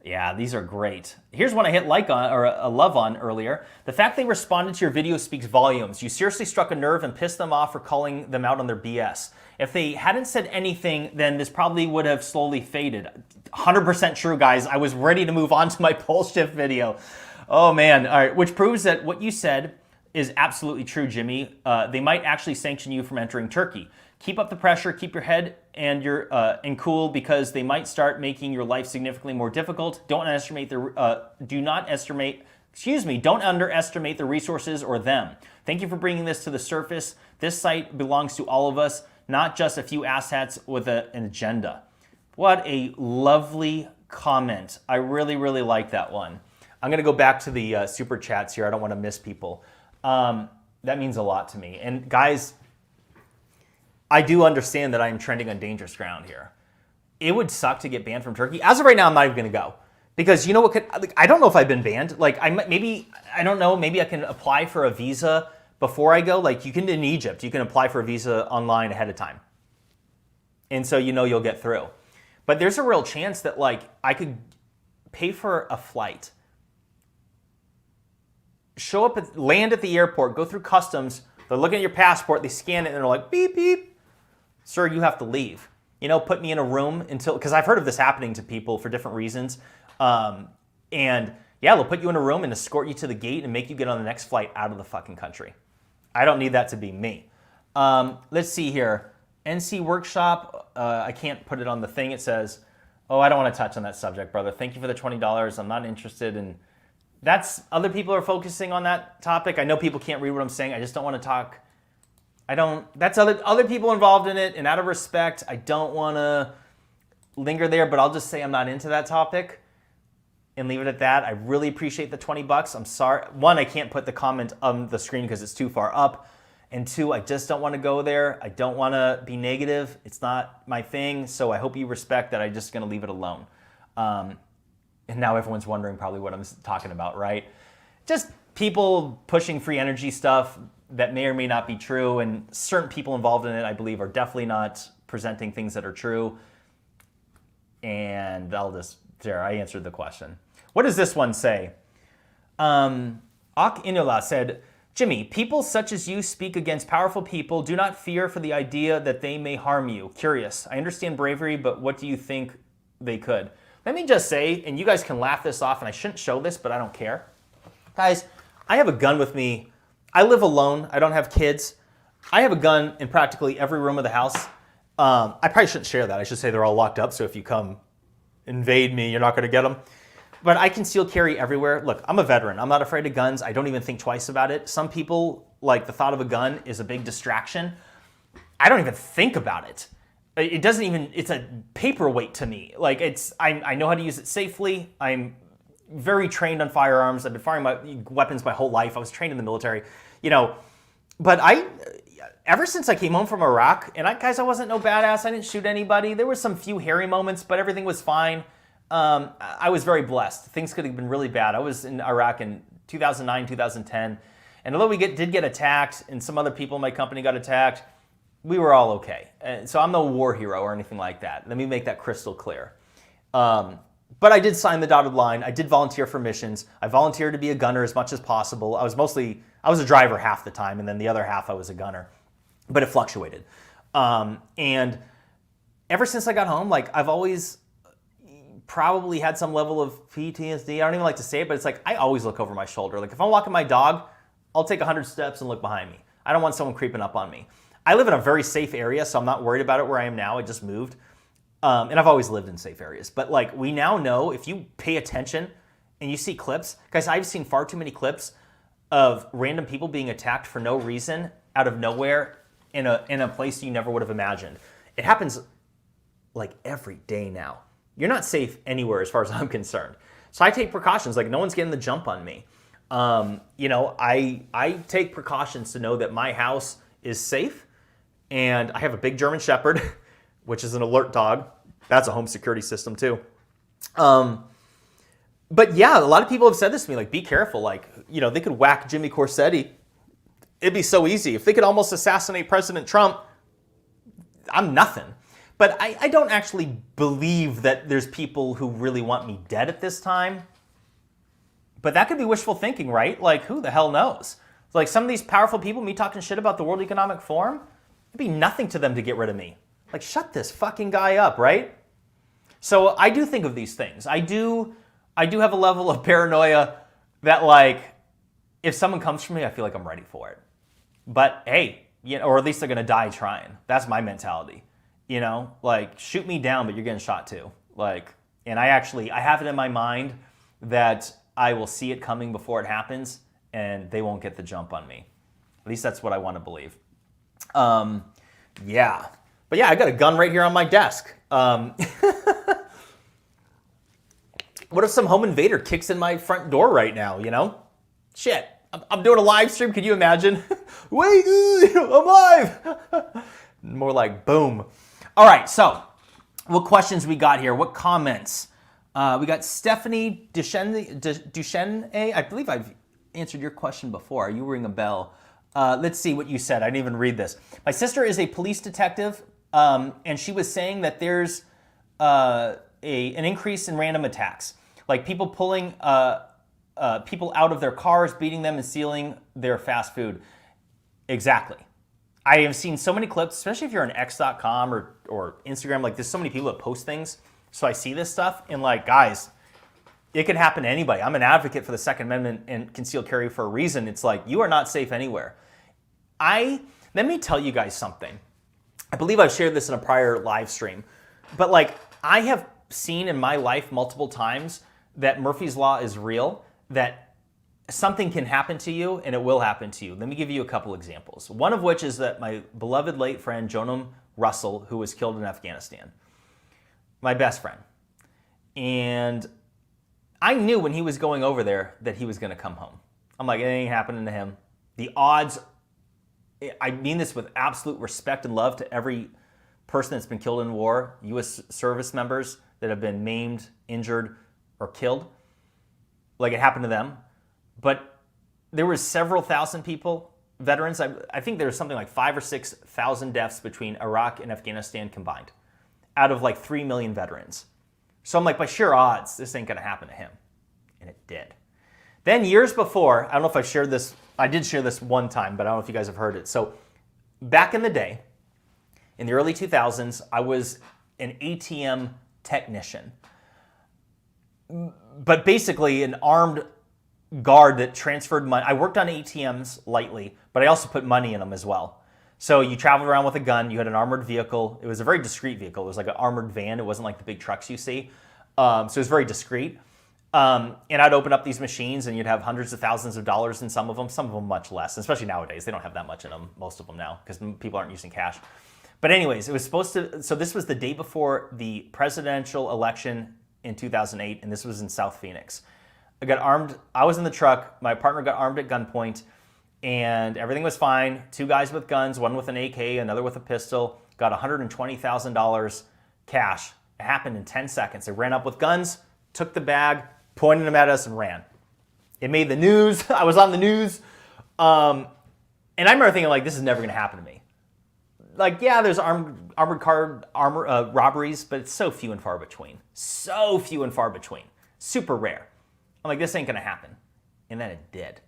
Yeah, these are great. Here's one I hit like on, or a love on earlier. The fact they responded to your video speaks volumes. You seriously struck a nerve and pissed them off for calling them out on their BS. If they hadn't said anything, then this probably would have slowly faded. 100% true, guys. I was ready to move on to my pole shift video. Oh, man. All right, which proves that what you said is absolutely true, Jimmy. They might actually sanction you from entering Turkey. Keep up the pressure, keep your head and cool, because they might start making your life significantly more difficult. Don't underestimate the resources or them. Thank you for bringing this to the surface. This site belongs to all of us, not just a few asshats with an agenda. What a lovely comment. I really, really like that one. I'm going to go back to the super chats here. I don't want to miss people. That means a lot to me. And guys, I do understand that I am trending on dangerous ground here. It would suck to get banned from Turkey. As of right now, I'm not even going to go. Because you know what? I don't know if I've been banned. I don't know. Maybe I can apply for a visa before I go. Like you can in Egypt, you can apply for a visa online ahead of time. And so you'll get through. But there's a real chance that I could pay for a flight, show up, land at the airport, go through customs. They're looking at your passport, they scan it, and they're like, beep, beep. Sir, you have to leave. Put me in a room because I've heard of this happening to people for different reasons. And yeah, they'll put you in a room and escort you to the gate and make you get on the next flight out of the fucking country. I don't need that to be me. Let's see here. NC Workshop, I can't put it on the thing. It says, oh, I don't want to touch on that subject, brother. Thank you for the $20. I'm not interested in... That's other people are focusing on that topic. I know people can't read what I'm saying. I just don't want to talk. That's other people involved in it, and out of respect, I don't want to linger there, but I'll just say I'm not into that topic and leave it at that. I really appreciate the $20. I'm sorry. One, I can't put the comment on the screen because it's too far up. And two, I just don't want to go there. I don't want to be negative. It's not my thing, so I hope you respect that I'm just going to leave it alone. And now everyone's wondering probably what I'm talking about, right? Just people pushing free energy stuff that may or may not be true, and certain people involved in it, I believe, are definitely not presenting things that are true. And I answered the question. What does this one say? Ak Inula said, Jimmy, people such as you speak against powerful people. Do not fear for the idea that they may harm you. Curious. I understand bravery, but what do you think they could? Let me just say, and you guys can laugh this off, and I shouldn't show this, but I don't care. Guys, I have a gun with me. I live alone. I don't have kids. I have a gun in practically every room of the house. I probably shouldn't share that. I should say they're all locked up, so if you come invade me, you're not going to get them. But I conceal carry everywhere. Look, I'm a veteran. I'm not afraid of guns. I don't even think twice about it. Some people, like the thought of a gun is a big distraction. I don't even think about it. It doesn't even, it's a paperweight to me. Like I know how to use it safely. I'm very trained on firearms. I've been firing my weapons my whole life. I was trained in the military, but ever since I came home from Iraq, and guys, I wasn't no badass. I didn't shoot anybody. There were some few hairy moments, but everything was fine. I was very blessed. Things could have been really bad. I was in Iraq in 2009, 2010. And although we did get attacked and some other people in my company got attacked, we were all okay. And so I'm no war hero or anything like that. Let me make that crystal clear. But I did sign the dotted line. I did volunteer for missions. I volunteered to be a gunner as much as possible. I was a driver half the time, and then the other half I was a gunner. But it fluctuated. And ever since I got home, I've always probably had some level of PTSD. I don't even like to say it, but it's like I always look over my shoulder. Like if I'm walking my dog, I'll take 100 steps and look behind me. I don't want someone creeping up on me. I live in a very safe area, so I'm not worried about it where I am now. I just moved. And I've always lived in safe areas. But we now know if you pay attention and you see clips, guys, I've seen far too many clips of random people being attacked for no reason out of nowhere in a place you never would have imagined. It happens every day now. You're not safe anywhere as far as I'm concerned. So I take precautions. No one's getting the jump on me. I take precautions to know that my house is safe. And I have a big German Shepherd, which is an alert dog. That's a home security system too. But yeah, a lot of people have said this to me, be careful. They could whack Jimmy Corsetti. It'd be so easy. If they could almost assassinate President Trump, I'm nothing. But I don't actually believe that there's people who really want me dead at this time. But that could be wishful thinking, right? Who the hell knows? Some of these powerful people, me talking shit about the World Economic Forum, it'd be nothing to them to get rid of me. Shut this fucking guy up, right? So I do think of these things. I do have a level of paranoia that, if someone comes for me, I feel like I'm ready for it. But hey, or at least they're going to die trying. That's my mentality. Shoot me down, but you're getting shot too. And I have it in my mind that I will see it coming before it happens and they won't get the jump on me. At least that's what I want to believe. Yeah. But yeah, I got a gun right here on my desk. What if some home invader kicks in my front door right now, Shit. I'm doing a live stream. Could you imagine? Wait, I'm live. More like boom. All right, so what questions we got here? What comments? We got Stephanie Duchesne. I believe I've answered your question before. You ring a bell. Let's see what you said. I didn't even read this. My sister is a police detective, and she was saying that there's an increase in random attacks, people pulling people out of their cars, beating them, and stealing their fast food. Exactly. I have seen so many clips, especially if you're on X.com or Instagram. There's so many people that post things. So I see this stuff, and guys, it could happen to anybody. I'm an advocate for the Second Amendment and concealed carry for a reason. It's you are not safe anywhere. Let me tell you guys something. I believe I've shared this in a prior live stream, but I have seen in my life multiple times that Murphy's Law is real, that something can happen to you and it will happen to you. Let me give you a couple examples. One of which is that my beloved late friend, Jonam Russell, who was killed in Afghanistan, my best friend. And I knew when he was going over there that he was going to come home. I'm like, it ain't happening to him. The odds, I mean this with absolute respect and love to every person that's been killed in war, U.S. service members that have been maimed, injured, or killed. It happened to them. But there was several thousand people, veterans. I think there was something like 5,000 or 6,000 deaths between Iraq and Afghanistan combined, out of 3 million veterans. So I'm by sheer odds, this ain't going to happen to him. And it did. Then years before, I don't know if I shared this I did share this one time, but I don't know if you guys have heard it. So back in the day, in the early 2000s, I was an ATM technician. But basically an armed guard that transferred money. I worked on ATMs lightly, but I also put money in them as well. So you traveled around with a gun, you had an armored vehicle. It was a very discreet vehicle. It was like an armored van. It wasn't like the big trucks you see. So it was very discreet. And I'd open up these machines and you'd have hundreds of thousands of dollars in some of them much less, especially nowadays. They don't have that much in them, most of them now, because people aren't using cash. But anyways, it was supposed to, so this was the day before the presidential election in 2008, and this was in South Phoenix. I got armed, I was in the truck, my partner got armed at gunpoint, and everything was fine. Two guys with guns, one with an AK, another with a pistol, got $120,000 cash. It happened in 10 seconds. They ran up with guns, took the bag, pointed them at us, and ran. It made the news. I was on the news. And I remember thinking, like, this is never going to happen to me. Like, yeah, there's armored car robberies, but it's so few and far between. So few and far between. Super rare. I'm like, this ain't going to happen. And then it did.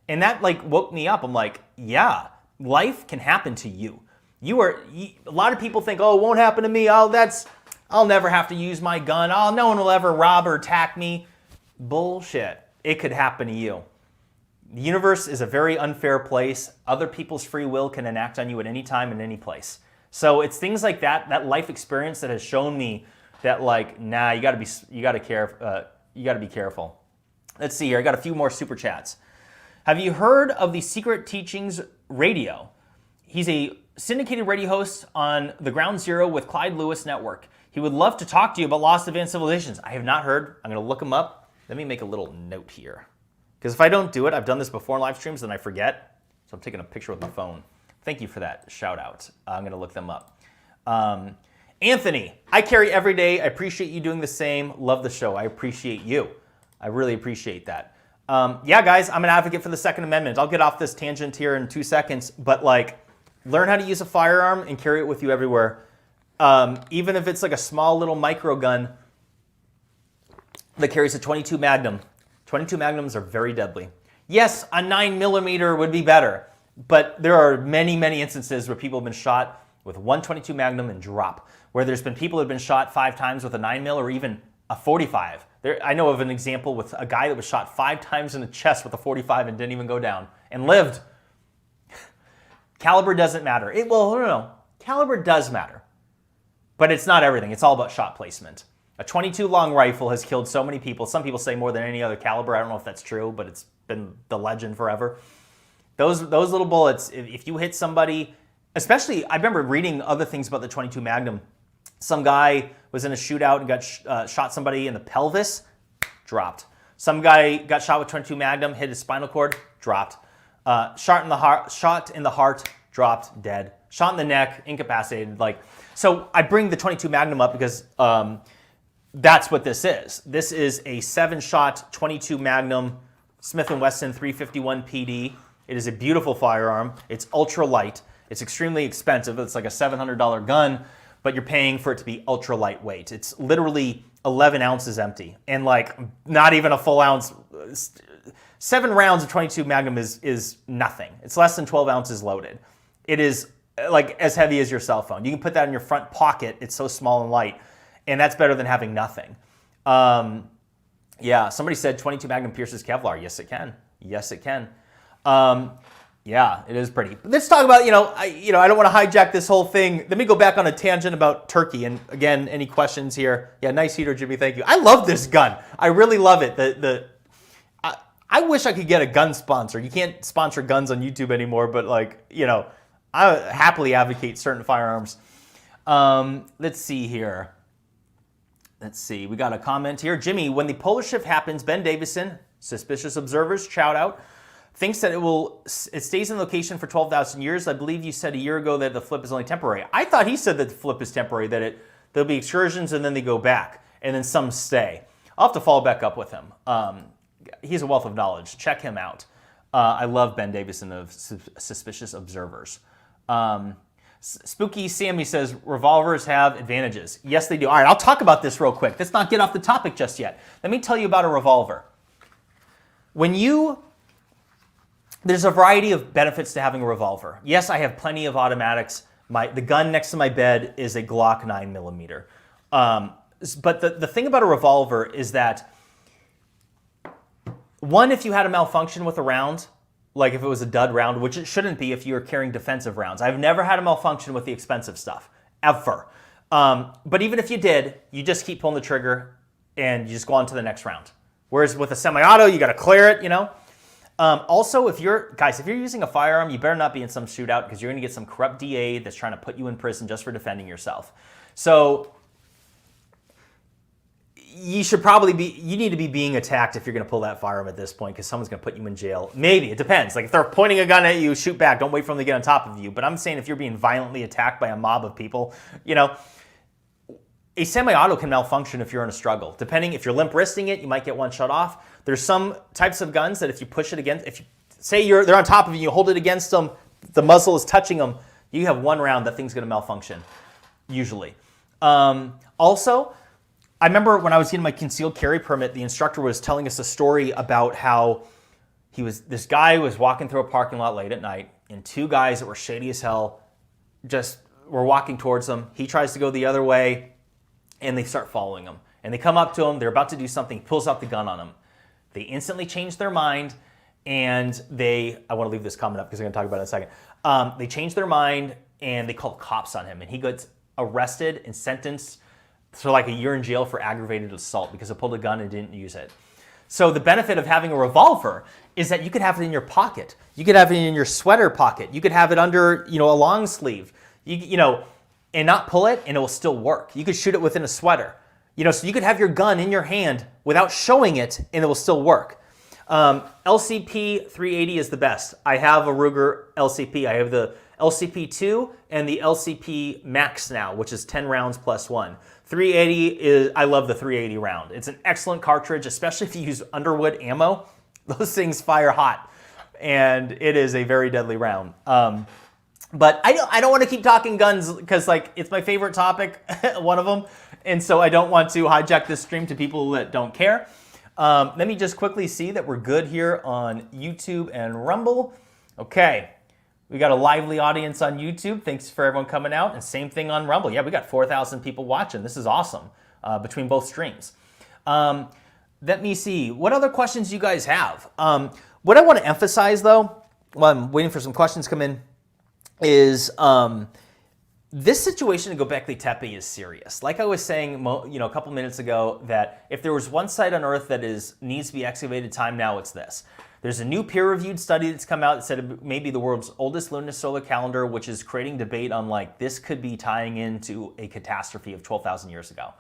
And that, like, woke me up. I'm like, yeah, life can happen to you. A lot of people think, oh, it won't happen to me. I'll never have to use my gun. Oh, no one will ever rob or attack me. Bullshit. It could happen to you. The universe is a very unfair place. Other people's free will can enact on you at any time and any place. So it's things like that life experience that has shown me that, like, nah, you gotta be careful. Let's see here. I got a few more super chats. Have you heard of the Secret Teachings Radio? He's a syndicated radio host on the Ground Zero with Clyde Lewis Network. He would love to talk to you about lost advanced civilizations. I have not heard. I'm going to look him up. Let me make a little note here. Because if I don't do it, I've done this before in live streams, and I forget. So I'm taking a picture with my phone. Thank you for that shout out. I'm going to look them up. Anthony, I carry every day. I appreciate you doing the same. Love the show. I appreciate you. I really appreciate that. Yeah, guys, I'm an advocate for the Second Amendment. I'll get off this tangent here in 2 seconds, but like, learn how to use a firearm and carry it with you everywhere. Even if it's like a small little micro gun that carries a .22 Magnum. .22 Magnums are very deadly. Yes, a 9mm would be better, but there are many, many instances where people have been shot with one .22 Magnum and drop, where there's been people who have been shot 5 times with a 9mm or even a 45. I know of an example with a guy that was shot 5 times in the chest with a 45 and didn't even go down and lived. Caliber doesn't matter. No. Caliber does matter, but it's not everything. It's all about shot placement. A .22 long rifle has killed so many people. Some people say more than any other caliber. I don't know if that's true, but it's been the legend forever. Those little bullets, if you hit somebody, especially, I remember reading other things about the .22 Magnum. Some guy was in a shootout and got shot somebody in the pelvis, dropped. Some guy got shot with .22 Magnum, hit his spinal cord, dropped. Shot in the heart, dropped, dead. Shot in the neck, incapacitated. So I bring the .22 Magnum up because that's what this is. This is a 7-shot .22 Magnum Smith & Wesson 351 PD. It is a beautiful firearm. It's ultra light. It's extremely expensive. It's like a $700 gun, but you're paying for it to be ultra lightweight. It's literally 11 ounces empty, and like not even a full ounce. 7 rounds of .22 Magnum is nothing. It's less than 12 ounces loaded. It is like as heavy as your cell phone. You can put that in your front pocket. It's so small and light, and that's better than having nothing. Yeah, somebody said .22 Magnum pierces Kevlar. Yes, it can. Yes, it can. Yeah, it is pretty. But let's talk about, I don't want to hijack this whole thing. Let me go back on a tangent about Turkey. And again, any questions here? Yeah, nice heater, Jimmy. Thank you. I love this gun. I really love it. I wish I could get a gun sponsor. You can't sponsor guns on YouTube anymore, but I happily advocate certain firearms. Let's see here. Let's see. We got a comment here. Jimmy, when the polar shift happens, Ben Davison, suspicious observers, shout out, thinks that it stays in location for 12,000 years. I believe you said a year ago that the flip is only temporary. I thought he said that the flip is temporary, that there'll be excursions and then they go back, and then some stay. I'll have to follow back up with him. He's a wealth of knowledge. Check him out. I love Ben Davison of Suspicious Observers. Spooky Sammy says, revolvers have advantages. Yes, they do. All right, I'll talk about this real quick. Let's not get off the topic just yet. Let me tell you about a revolver. When you there's a variety of benefits to having a revolver. Yes, I have plenty of automatics. The gun next to my bed is a Glock 9mm. But the thing about a revolver is that, one, if you had a malfunction with a round, like if it was a dud round, which it shouldn't be if you're carrying defensive rounds. I've never had a malfunction with the expensive stuff, ever. But even if you did, you just keep pulling the trigger and you just go on to the next round. Whereas with a semi-auto, you got to clear it, you know? Also, if you're using a firearm, you better not be in some shootout because you're going to get some corrupt DA that's trying to put you in prison just for defending yourself. So you need to be being attacked if you're going to pull that firearm at this point because someone's going to put you in jail. Maybe, it depends. Like if they're pointing a gun at you, shoot back. Don't wait for them to get on top of you. But I'm saying if you're being violently attacked by a mob of people, you know, a semi-auto can malfunction if you're in a struggle. Depending, if you're limp wristing it, you might get one shot off. There's some types of guns that if you push it against, if you say they're on top of you, you hold it against them, the muzzle is touching them, you have one round, that thing's going to malfunction, usually. Also, I remember when I was getting my concealed carry permit, the instructor was telling us a story about how this guy was walking through a parking lot late at night, and two guys that were shady as hell just were walking towards him. He tries to go the other way, and they start following him. And they come up to him, they're about to do something, he pulls out the gun on him. They instantly change their mind, and I want to leave this comment up because I'm going to talk about it in a second. They change their mind, and they call the cops on him, and he gets arrested and sentenced to like a year in jail for aggravated assault because he pulled a gun and didn't use it. So the benefit of having a revolver is that you could have it in your pocket. You could have it in your sweater pocket. You could have it under, a long sleeve, and not pull it, and it will still work. You could shoot it within a sweater. So you could have your gun in your hand without showing it, and it will still work. LCP 380 is the best. I have a Ruger LCP. I have the LCP2 and the LCP Max now, which is 10 rounds plus one. 380 I love the 380 round. It's an excellent cartridge, especially if you use Underwood ammo. Those things fire hot, and it is a very deadly round. But I don't want to keep talking guns because it's my favorite topic, one of them, and so I don't want to hijack this stream to people that don't care. Let me just quickly see that we're good here on YouTube and Rumble. Okay, we got a lively audience on YouTube. Thanks for everyone coming out, and same thing on Rumble. Yeah, we got 4,000 people watching. This is awesome between both streams. Let me see. What other questions you guys have? What I want to emphasize, though, while I'm waiting for some questions to come in, is this situation in Gobekli Tepe is serious. Like I was saying, a couple minutes ago, that if there was one site on Earth that needs to be excavated, time now, it's this. There's a new peer-reviewed study that's come out that said it may be the world's oldest lunisolar calendar, which is creating debate on this could be tying into a catastrophe of 12,000 years ago.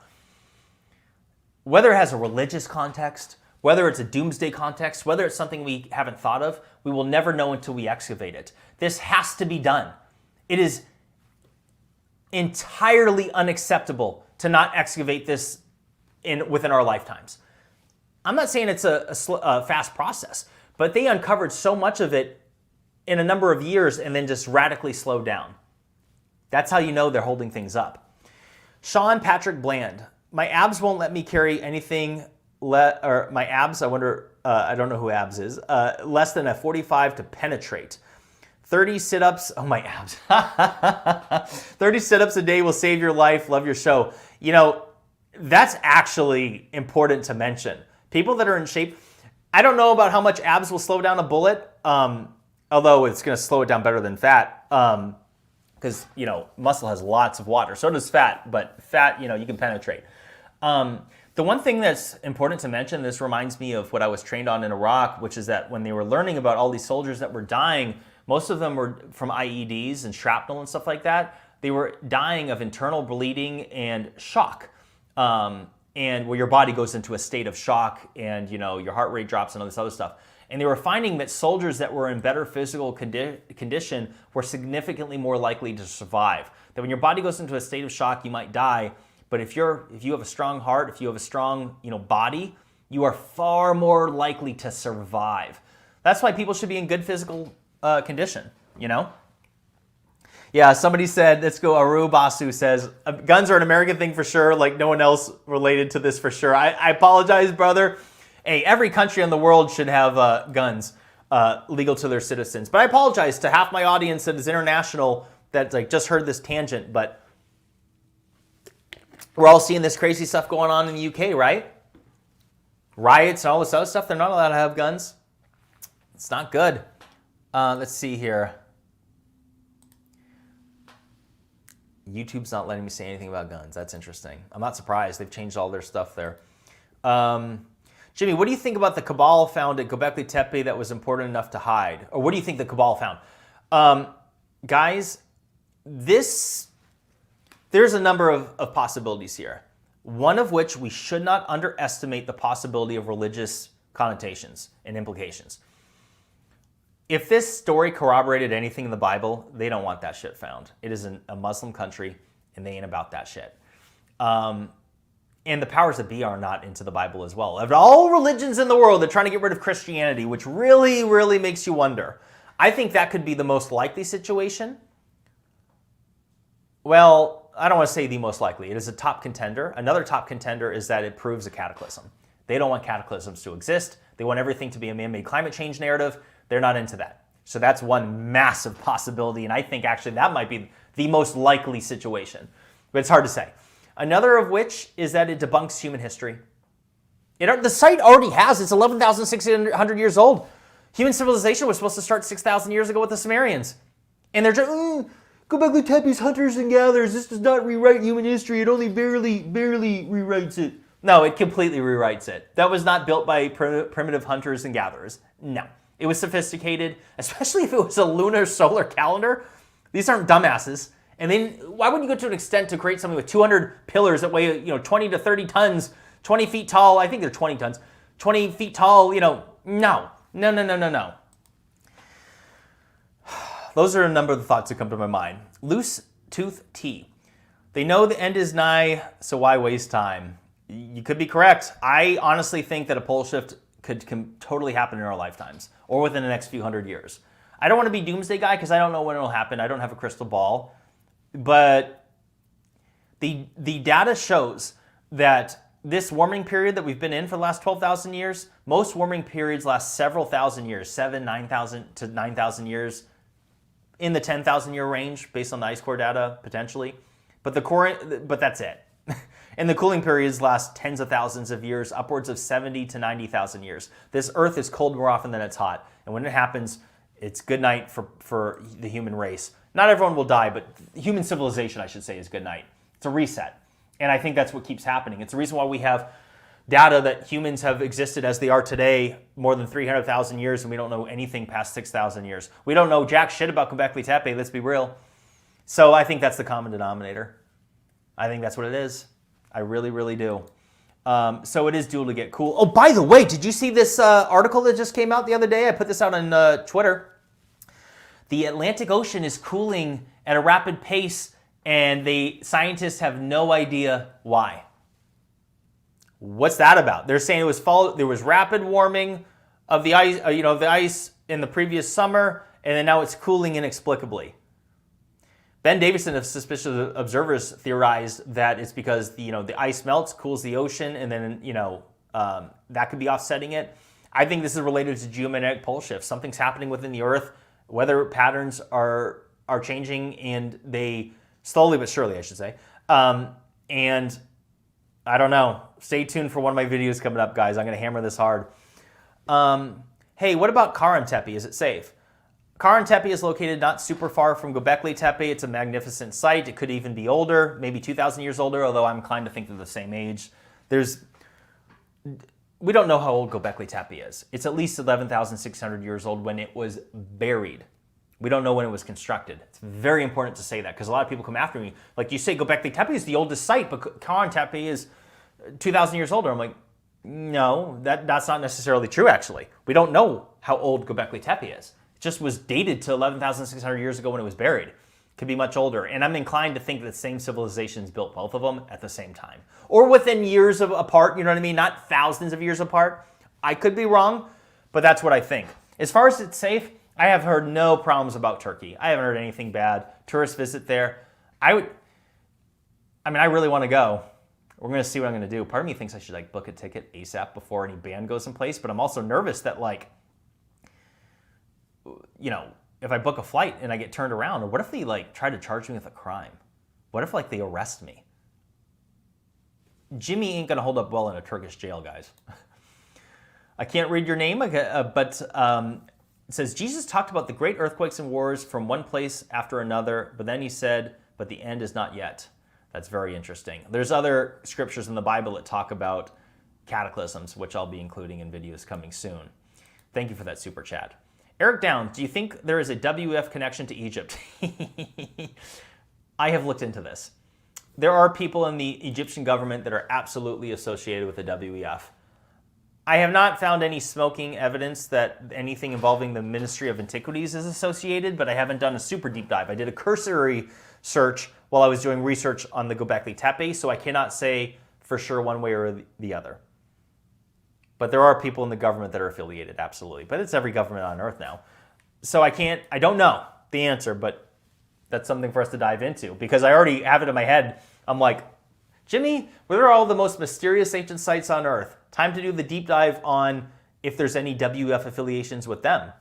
Whether it has a religious context, whether it's a doomsday context, whether it's something we haven't thought of, we will never know until we excavate it. This has to be done. It is entirely unacceptable to not excavate this within our lifetimes. I'm not saying it's a fast process, but they uncovered so much of it in a number of years and then just radically slowed down. That's how you know they're holding things up. Sean Patrick Bland, my abs won't let me carry anything, or my abs, I wonder, I don't know who abs is, less than a 45 to penetrate. 30 sit-ups, oh my abs. 30 sit-ups a day will save your life, love your show. That's actually important to mention. People that are in shape, I don't know about how much abs will slow down a bullet, although it's going to slow it down better than fat, because, muscle has lots of water. So does fat, but fat, you can penetrate. The one thing that's important to mention, this reminds me of what I was trained on in Iraq, which is that when they were learning about all these soldiers that were dying, most of them were from IEDs and shrapnel and stuff like that. They were dying of internal bleeding and shock. And where your body goes into a state of shock and, your heart rate drops and all this other stuff. And they were finding that soldiers that were in better physical condition were significantly more likely to survive. That when your body goes into a state of shock, you might die. But if you have a strong heart, if you have a strong, body, you are far more likely to survive. That's why people should be in good physical condition, Yeah, somebody said, let's go, Aru Basu says, guns are an American thing for sure, like no one else related to this for sure. I apologize, brother. Hey, every country in the world should have guns. legal to their citizens. But I apologize to half my audience that is international that like just heard this tangent, but we're all seeing this crazy stuff going on in the UK, right? Riots and all this other stuff. They're not allowed to have guns. It's not good. Let's see here. YouTube's not letting me say anything about guns. That's interesting. I'm not surprised. They've changed all their stuff there. Jimmy, what do you think about the cabal found at Gobekli Tepe that was important enough to hide? Or what do you think the cabal found? Guys, there's a number of possibilities here. One of which we should not underestimate the possibility of religious connotations and implications. If this story corroborated anything in the Bible, they don't want that shit found. It is a Muslim country, and they ain't about that shit. And the powers that be are not into the Bible as well. Of all religions in the world, they're trying to get rid of Christianity, which really, really makes you wonder. I think that could be the most likely situation. Well, I don't want to say the most likely. It is a top contender. Another top contender is that it proves a cataclysm. They don't want cataclysms to exist. They want everything to be a man-made climate change narrative. They're not into that. So that's one massive possibility, and I think actually that might be the most likely situation. But it's hard to say. Another of which is that it debunks human history. The site already has, it's 11,600 years old. Human civilization was supposed to start 6,000 years ago with the Sumerians. And they're just, Gobekli Tepe's hunters and gatherers. This does not rewrite human history. It only barely rewrites it. No, it completely rewrites it. That was not built by primitive hunters and gatherers. No. It was sophisticated, especially if it was a lunar solar calendar. These aren't dumbasses. And then why would you go to an extent to create something with 200 pillars that weigh 20 to 30 tons, 20 feet tall? I think they're 20 tons. 20 feet tall, no. Those are a number of the thoughts that come to my mind. Loose tooth tea. They know the end is nigh, so why waste time? You could be correct. I honestly think that a pole shift could totally happen in our lifetimes or within the next few hundred years. I don't want to be doomsday guy because I don't know when it'll happen. I don't have a crystal ball. But the data shows that this warming period that we've been in for the last 12,000 years, most warming periods last several thousand years, 9,000 to 9,000 years, in the 10,000 year range based on the ice core data, potentially. But that's it. And the cooling periods last tens of thousands of years, upwards of 70 to 90,000 years. This Earth is cold more often than it's hot. And when it happens, it's good night for the human race. Not everyone will die, but human civilization, I should say, is good night. It's a reset. And I think that's what keeps happening. It's the reason why we have data that humans have existed as they are today more than 300,000 years, and we don't know anything past 6,000 years. We don't know jack shit about Gobekli Tepe, let's be real. So I think that's the common denominator. I think that's what it is. I really, really do. So it is due to get cool. Oh, by the way, did you see this article that just came out the other day? I put this out on Twitter. The Atlantic Ocean is cooling at a rapid pace, and the scientists have no idea why. What's that about? They're saying there was rapid warming of the ice, the ice in the previous summer, and then now it's cooling inexplicably. Ben Davison of Suspicious Observers theorized that it's because the ice melts, cools the ocean, and then that could be offsetting it. I think this is related to geomagnetic pole shifts. Something's happening within the Earth. Weather patterns are changing, and they slowly but surely, I should say. And I don't know. Stay tuned for one of my videos coming up, guys. I'm going to hammer this hard. Hey, what about Karen Tepe? Is it safe? Karen Tepe is located not super far from Gobekli Tepe. It's a magnificent site. It could even be older, maybe 2,000 years older, although I'm inclined to think they're the same age. We don't know how old Gobekli Tepe is. It's at least 11,600 years old when it was buried. We don't know when it was constructed. It's very important to say that because a lot of people come after me. Like, you say Gobekli Tepe is the oldest site, but Karen Tepe is 2,000 years older. I'm like, no, that's not necessarily true, actually. We don't know how old Gobekli Tepe is. It just was dated to 11,600 years ago when it was buried. It could be much older. And I'm inclined to think that the same civilizations built both of them at the same time. Or within years apart, you know what I mean? Not thousands of years apart. I could be wrong, but that's what I think. As far as it's safe, I have heard no problems about Turkey. I haven't heard anything bad. Tourists visit there. I really want to go. We're going to see what I'm going to do. Part of me thinks I should book a ticket ASAP before any ban goes in place, but I'm also nervous that you know, if I book a flight and I get turned around, or what if they like try to charge me with a crime? What if like they arrest me? Jimmy ain't gonna hold up well in a Turkish jail, guys. I can't read your name, but it says, Jesus talked about the great earthquakes and wars from one place after another, but then he said, but the end is not yet. That's very interesting. There's other scriptures in the Bible that talk about cataclysms, which I'll be including in videos coming soon. Thank you for that super chat. Eric Downs, do you think there is a WEF connection to Egypt? I have looked into this. There are people in the Egyptian government that are absolutely associated with the WEF. I have not found any smoking evidence that anything involving the Ministry of Antiquities is associated, but I haven't done a super deep dive. I did a cursory search while I was doing research on the Gobekli Tepe, so I cannot say for sure one way or the other. But there are people in the government that are affiliated, absolutely. But it's every government on earth now. So I don't know the answer, but that's something for us to dive into, because I already have it in my head. I'm like, Jimmy, what are all the most mysterious ancient sites on earth? Time to do the deep dive on if there's any WEF affiliations with them.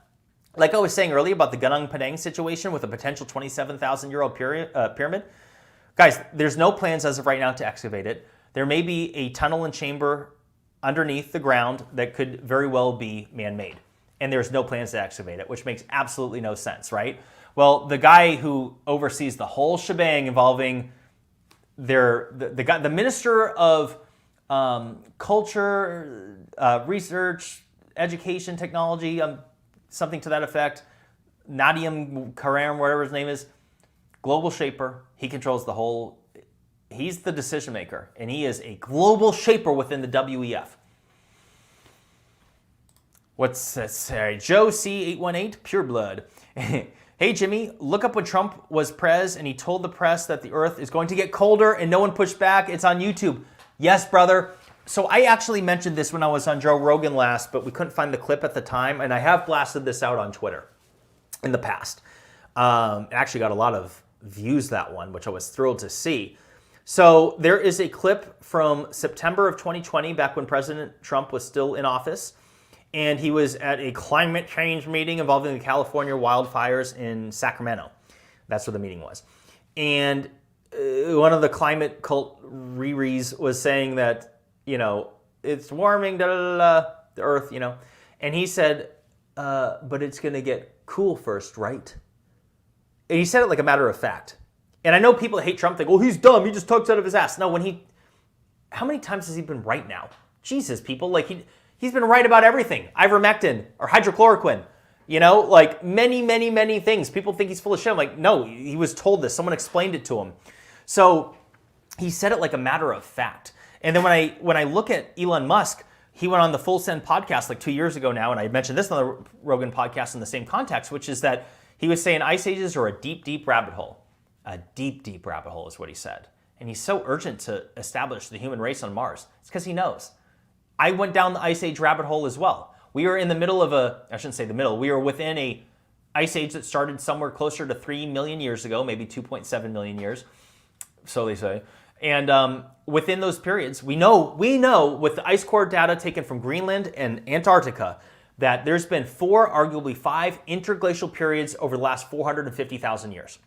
Like I was saying earlier about the Gunung Padang situation with a potential 27,000-year-old pyramid. Guys, there's no plans as of right now to excavate it. There may be a tunnel and chamber underneath the ground that could very well be man-made. And there's no plans to excavate it, which makes absolutely no sense, right? Well, the guy who oversees the whole shebang involving the minister of culture, research, education, technology, something to that effect, Nadim Karam, whatever his name is, global shaper. He controls the whole, he's the decision maker, and he is a global shaper within the WEF. What's this? Joe C818, pure blood. Hey Jimmy, look up when Trump was prez and he told the press that the earth is going to get colder and no one pushed back. It's on YouTube. Yes, brother. So I actually mentioned this when I was on Joe Rogan last, but we couldn't find the clip at the time, and I have blasted this out on Twitter in the past. It actually got a lot of views, that one, which I was thrilled to see. So there is a clip from September of 2020, back when President Trump was still in office, and he was at a climate change meeting involving the California wildfires in Sacramento. That's where the meeting was. And one of the climate cult Riris was saying that, you know, it's warming, the earth, you know. And he said, but it's going to get cool first, right? And he said it like a matter of fact. And I know people that hate Trump think, oh, he's dumb, he just talks out of his ass. No, how many times has he been right now? Jesus, people, like he's been right about everything. Ivermectin or hydrochloroquine, you know, like many, many, many things. People think he's full of shit. I'm like, no, he was told this. Someone explained it to him. So he said it like a matter of fact. And then when I look at Elon Musk, he went on the Full Send podcast like 2 years ago now, and I mentioned this on the Rogan podcast in the same context, which is that he was saying ice ages are a deep, deep rabbit hole. A deep, deep rabbit hole is what he said. And he's so urgent to establish the human race on Mars. It's because he knows. I went down the Ice Age rabbit hole as well. We are in the middle of I shouldn't say the middle, we are within a ice age that started somewhere closer to 3 million years ago, maybe 2.7 million years, so they say. And within those periods, we know with the ice core data taken from Greenland and Antarctica, that there's been 4, arguably 5 interglacial periods over the last 450,000 years,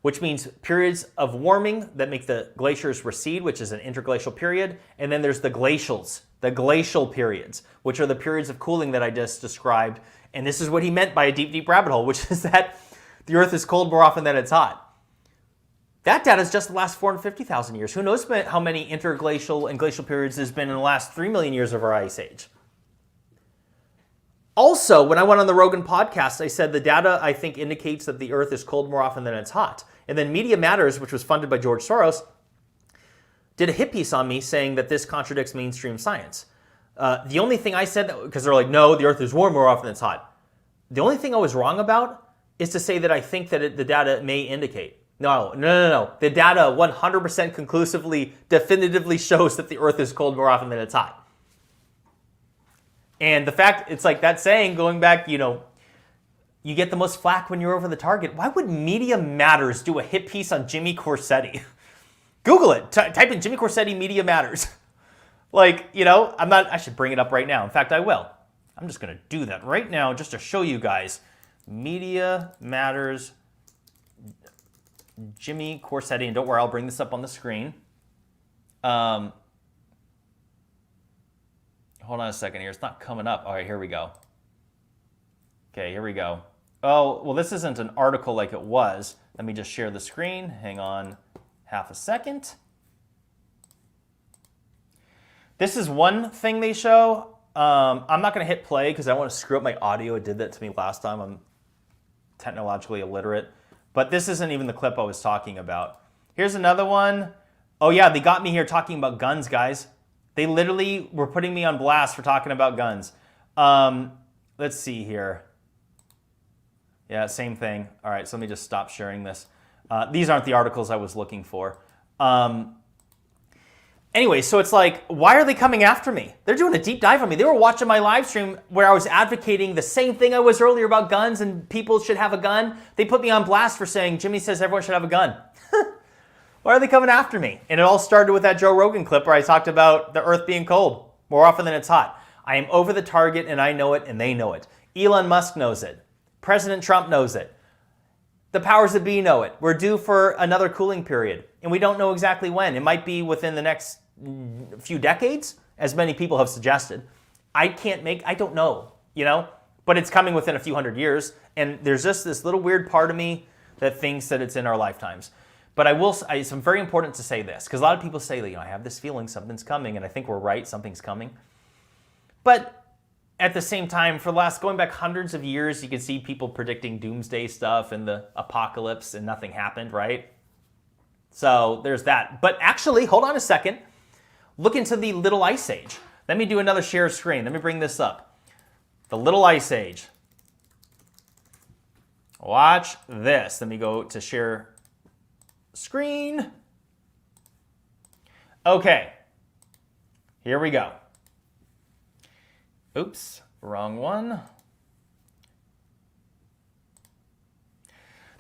which means periods of warming that make the glaciers recede, which is an interglacial period, and then there's the glacials, the glacial periods, which are the periods of cooling that I just described. And this is what he meant by a deep, deep rabbit hole, which is that the Earth is cold more often than it's hot. That data is just the last 450,000 years. Who knows how many interglacial and glacial periods there's been in the last 3 million years of our ice age. Also, when I went on the Rogan podcast, I said the data, I think, indicates that the Earth is cold more often than it's hot. And then Media Matters, which was funded by George Soros, did a hit piece on me saying that this contradicts mainstream science. The only thing I said, because they're like, no, the Earth is warm more often than it's hot. The only thing I was wrong about is to say that I think that the data may indicate. No. The data 100% conclusively, definitively shows that the Earth is cold more often than it's hot. And the fact, it's like that saying, going back, you know, you get the most flack when you're over the target. Why would Media Matters do a hit piece on Jimmy Corsetti? Google it. Type in Jimmy Corsetti Media Matters. Like, you know, I should bring it up right now. In fact, I will. I'm just going to do that right now just to show you guys Media Matters, Jimmy Corsetti, and don't worry, I'll bring this up on the screen. Hold on a second here. It's not coming up. All right, here we go. Okay, here we go. Oh, well, this isn't an article like it was. Let me just share the screen. Hang on half a second. This is one thing they show. I'm not going to hit play because I don't want to screw up my audio. It did that to me last time. I'm technologically illiterate. But this isn't even the clip I was talking about. Here's another one. Oh, yeah, they got me here talking about guns, guys. They literally were putting me on blast for talking about guns. Let's see here. Yeah, same thing. All right, so let me just stop sharing this. These aren't the articles I was looking for. Anyway, so it's like, why are they coming after me? They're doing a deep dive on me. They were watching my live stream where I was advocating the same thing I was earlier about guns and people should have a gun. They put me on blast for saying, Jimmy says everyone should have a gun. Why are they coming after me? And it all started with that Joe Rogan clip where I talked about the earth being cold more often than it's hot. I am over the target and I know it and they know it. Elon Musk knows it. President Trump knows it. The powers that be know it. We're due for another cooling period and we don't know exactly when. It might be within the next few decades, as many people have suggested. I don't know, but it's coming within a few hundred years. And there's just this little weird part of me that thinks that it's in our lifetimes. But it's very important to say this, because a lot of people say that, I have this feeling something's coming, and I think we're right, something's coming. But at the same time, going back hundreds of years, you can see people predicting doomsday stuff and the apocalypse, and nothing happened, right? So there's that. But actually, hold on a second. Look into the Little Ice Age. Let me do another share screen. Let me bring this up. The Little Ice Age. Watch this. Let me go to share screen. Okay, here we go. Oops, wrong one.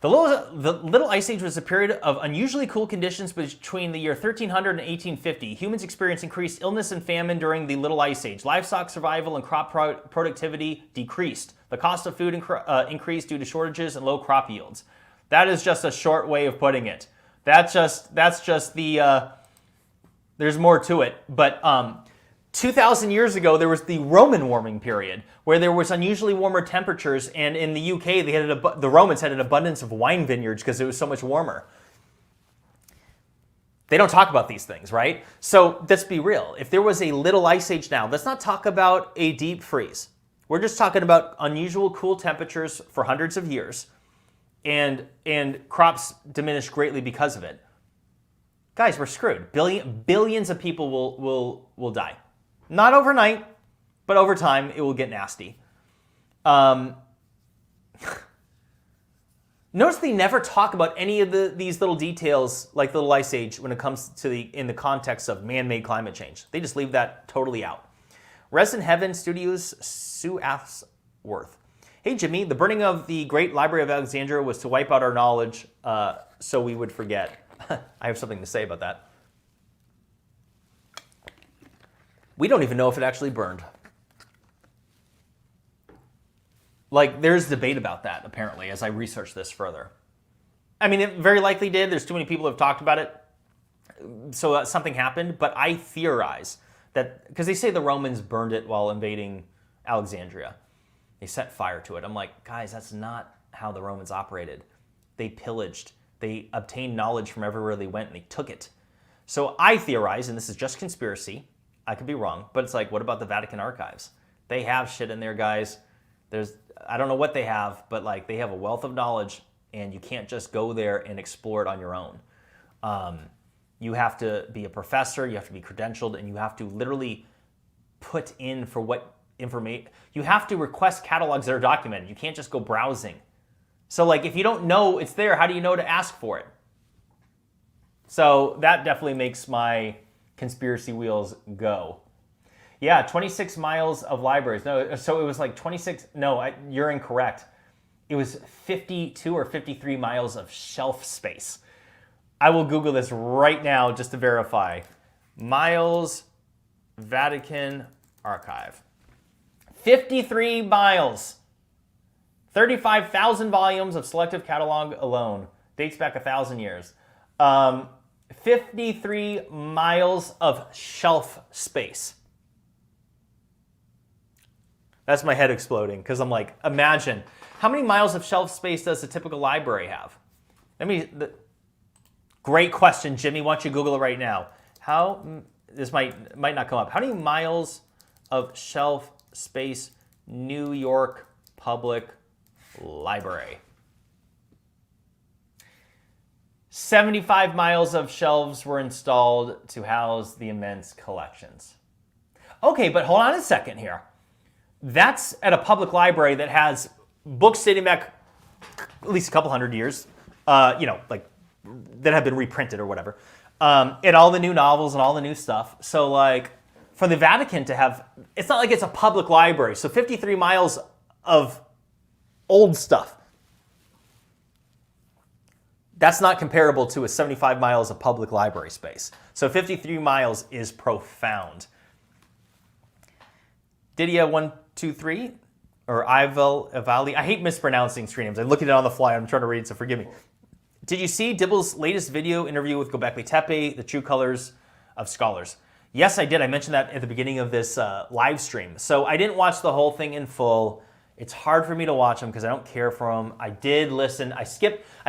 The Little Ice Age was a period of unusually cool conditions between the year 1300 and 1850. Humans experienced increased illness and famine during the Little Ice Age. Livestock survival and crop productivity decreased. The cost of food increased due to shortages and low crop yields. That is just a short way of putting it. That's just the, there's more to it. But 2,000 years ago, there was the Roman warming period where there was unusually warmer temperatures. And in the UK, the Romans had an abundance of wine vineyards because it was so much warmer. They don't talk about these things, right? So let's be real. If there was a Little Ice Age now, let's not talk about a deep freeze. We're just talking about unusual cool temperatures for hundreds of years. And crops diminish greatly because of it. Guys, we're screwed. Billions of people will die. Not overnight, but over time it will get nasty. Notice they never talk about any of these little details like the Little Ice Age when it comes to in the context of man-made climate change. They just leave that totally out. Resident Heaven Studios, Sue Ashworth. Hey, Jimmy, the burning of the Great Library of Alexandria was to wipe out our knowledge so we would forget. I have something to say about that. We don't even know if it actually burned. Like, there's debate about that, apparently, as I research this further. I mean, it very likely did. There's too many people who have talked about it. So something happened. But I theorize that, because they say the Romans burned it while invading Alexandria. They set fire to it. I'm like, guys, that's not how the Romans operated. They pillaged. They obtained knowledge from everywhere they went, and they took it. So I theorize, and this is just conspiracy. I could be wrong, but it's like, what about the Vatican archives? They have shit in there, guys. I don't know what they have, but like they have a wealth of knowledge, and you can't just go there and explore it on your own. You have to be a professor, you have to be credentialed, and you have to literally put in for what information. You have to request catalogs that are documented. You can't just go browsing. So like if you don't know it's there, how do you know to ask for it? So that definitely makes my conspiracy wheels go. Yeah, 26 miles of libraries. No, so it was like 26. No, you're incorrect. It was 52 or 53 miles of shelf space. I will Google this right now just to verify. Miles, Vatican Archive. 53 miles. 35,000 volumes of selective catalog alone. Dates back 1,000 years. 53 miles of shelf space. That's my head exploding because I'm like, imagine how many miles of shelf space does a typical library have? Great question, Jimmy. Why don't you Google it right now? This might not come up. How many miles of shelf space New York Public Library? 75 miles of shelves were installed to house the immense collections. Okay, but hold on a second here. That's at a public library that has books dating back at least a couple hundred years, like that have been reprinted or whatever, and all the new novels and all the new stuff. So like for the Vatican to have, it's not like it's a public library. So 53 miles of old stuff. That's not comparable to a 75 miles of public library space. So 53 miles is profound. Didia123 or Ivali. I hate mispronouncing screen names. I'm looking at it on the fly. I'm trying to read, so forgive me. Did you see Dibble's latest video interview with Gobekli Tepe, the true colors of scholars? Yes, I did. I mentioned that at the beginning of this live stream. So I didn't watch the whole thing in full. It's hard for me to watch them because I don't care for them. I did listen. I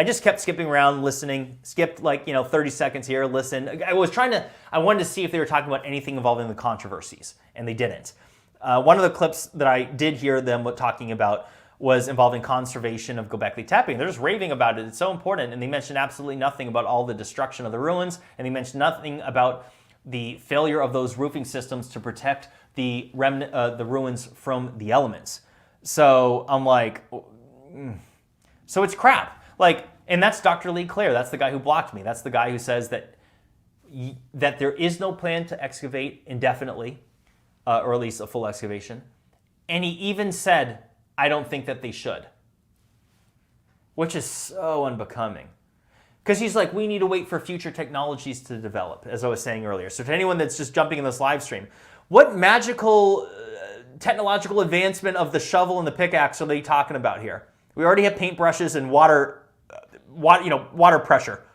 just kept skipping around, listening. Skipped 30 seconds here, listen. I wanted to see if they were talking about anything involving the controversies, and they didn't. One of the clips that I did hear them talking about was involving conservation of Gobekli Tepe. And they're just raving about it. It's so important. And they mentioned absolutely nothing about all the destruction of the ruins. And they mentioned nothing about the failure of those roofing systems to protect the ruins from the elements. So I'm like, so it's crap. And that's Dr. Lee Clare. That's the guy who blocked me. That's the guy who says that there is no plan to excavate indefinitely, or at least a full excavation. And he even said, I don't think that they should. Which is so unbecoming. Because he's like, we need to wait for future technologies to develop, as I was saying earlier. So to anyone that's just jumping in this live stream, what magical technological advancement of the shovel and the pickaxe are they talking about here? We already have paintbrushes and water pressure,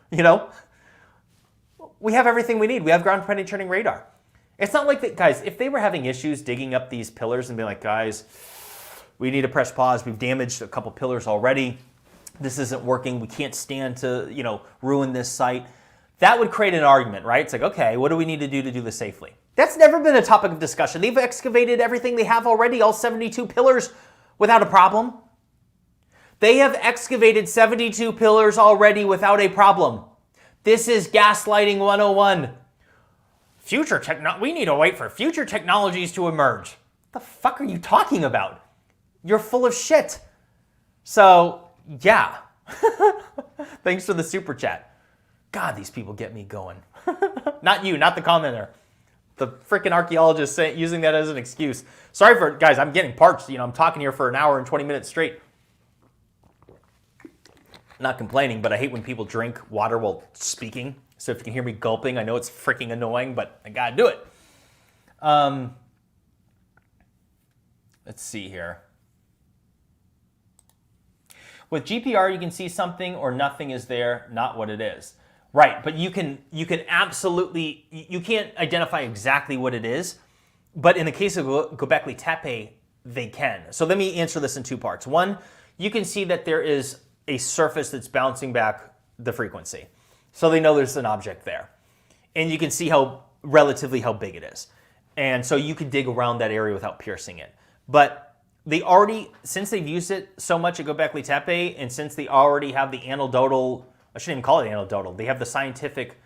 We have everything we need. We have ground penetrating radar. It's not like that, guys, if they were having issues digging up these pillars and being like, guys, we need to press pause. We've damaged a couple pillars already. This isn't working. We can't stand to, ruin this site. That would create an argument, right? It's like, okay, what do we need to do this safely? That's never been a topic of discussion. They've excavated everything they have already, all 72 pillars, without a problem. They have excavated 72 pillars already without a problem. This is gaslighting 101. We need to wait for future technologies to emerge. What the fuck are you talking about? You're full of shit. So, yeah. Thanks for the super chat. God, these people get me going. Not you, not the commenter. The freaking archaeologists using that as an excuse. Sorry for, guys, I'm getting parched. I'm talking here for an hour and 20 minutes straight. Not complaining, but I hate when people drink water while speaking. So if you can hear me gulping, I know it's freaking annoying, but I gotta do it. Let's see here. With GPR, you can see something or nothing is there, not what it is. Right, but you can absolutely, you can't identify exactly what it is, but in the case of Gobekli Tepe, they can. So let me answer this in two parts. One, you can see that there is a surface that's bouncing back the frequency. So they know there's an object there. And you can see how big it is. And so you can dig around that area without piercing it. But since they've used it so much at Gobekli Tepe, and since they already have the anecdotal, I shouldn't even call it anecdotal, they have the scientific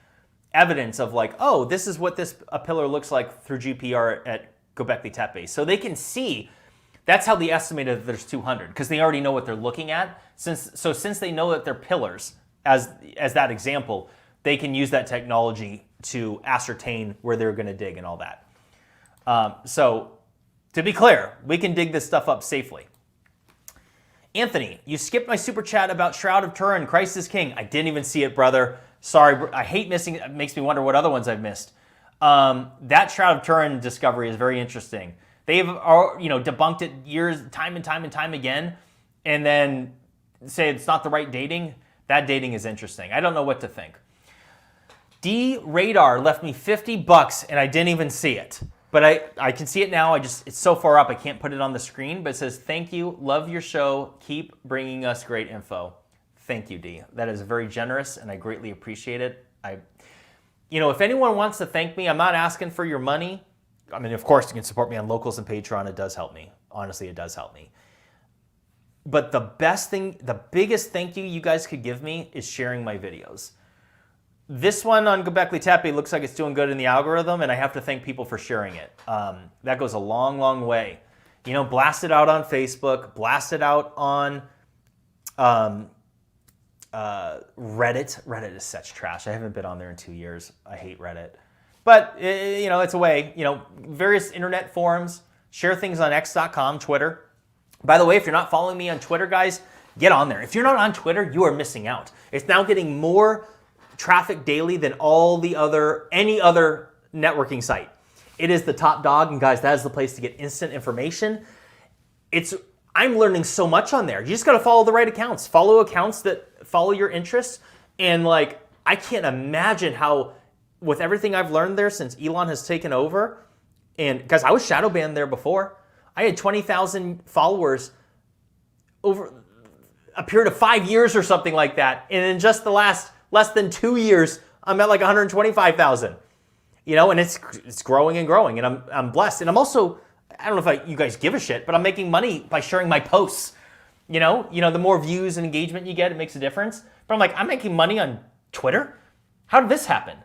evidence of this is what a pillar looks like through GPR at Gobekli Tepe. So they can see, that's how they estimated that there's 200, because they already know what they're looking at. Since they know that they're pillars, as that example, they can use that technology to ascertain where they're going to dig and all that. So to be clear, we can dig this stuff up safely. Anthony, you skipped my super chat about Shroud of Turin, Christ is King. I didn't even see it, brother. Sorry, I hate missing it. It makes me wonder what other ones I've missed. That Shroud of Turin discovery is very interesting. They've debunked it time and time again. and then say it's not the right dating, that dating is interesting. I don't know what to think. D Radar left me $50 and I didn't even see it. But I can see it now. It's so far up I can't put it on the screen. But it says, thank you, love your show, keep bringing us great info. Thank you, D. That is very generous and I greatly appreciate it. If anyone wants to thank me, I'm not asking for your money. I mean, of course, you can support me on Locals and Patreon. It does help me. Honestly, it does help me. But the biggest thank you guys could give me is sharing my videos. This one on Gobekli Tepe looks like it's doing good in the algorithm, and I have to thank people for sharing it. That goes a long, long way. Blast it out on Facebook, blast it out on Reddit. Reddit is such trash. I haven't been on there in 2 years. I hate Reddit. But, it's a way. Various internet forums, share things on x.com, Twitter. By the way, if you're not following me on Twitter, guys, get on there. If you're not on Twitter, you are missing out. It's now getting more traffic daily than any other networking site. It is the top dog, and guys, that is the place to get instant information. I'm learning so much on there. You just got to follow the right accounts. Follow accounts that follow your interests. And I can't imagine how, with everything I've learned there since Elon has taken over, and guys, I was shadow banned there before. I had 20,000 followers over a period of 5 years or something like that. And in just the last less than 2 years, I'm at 125,000. And it's growing and growing, and I'm blessed. And I'm also, I don't know if you guys give a shit, but I'm making money by sharing my posts. The more views and engagement you get, it makes a difference. But I'm making money on Twitter? How did this happen?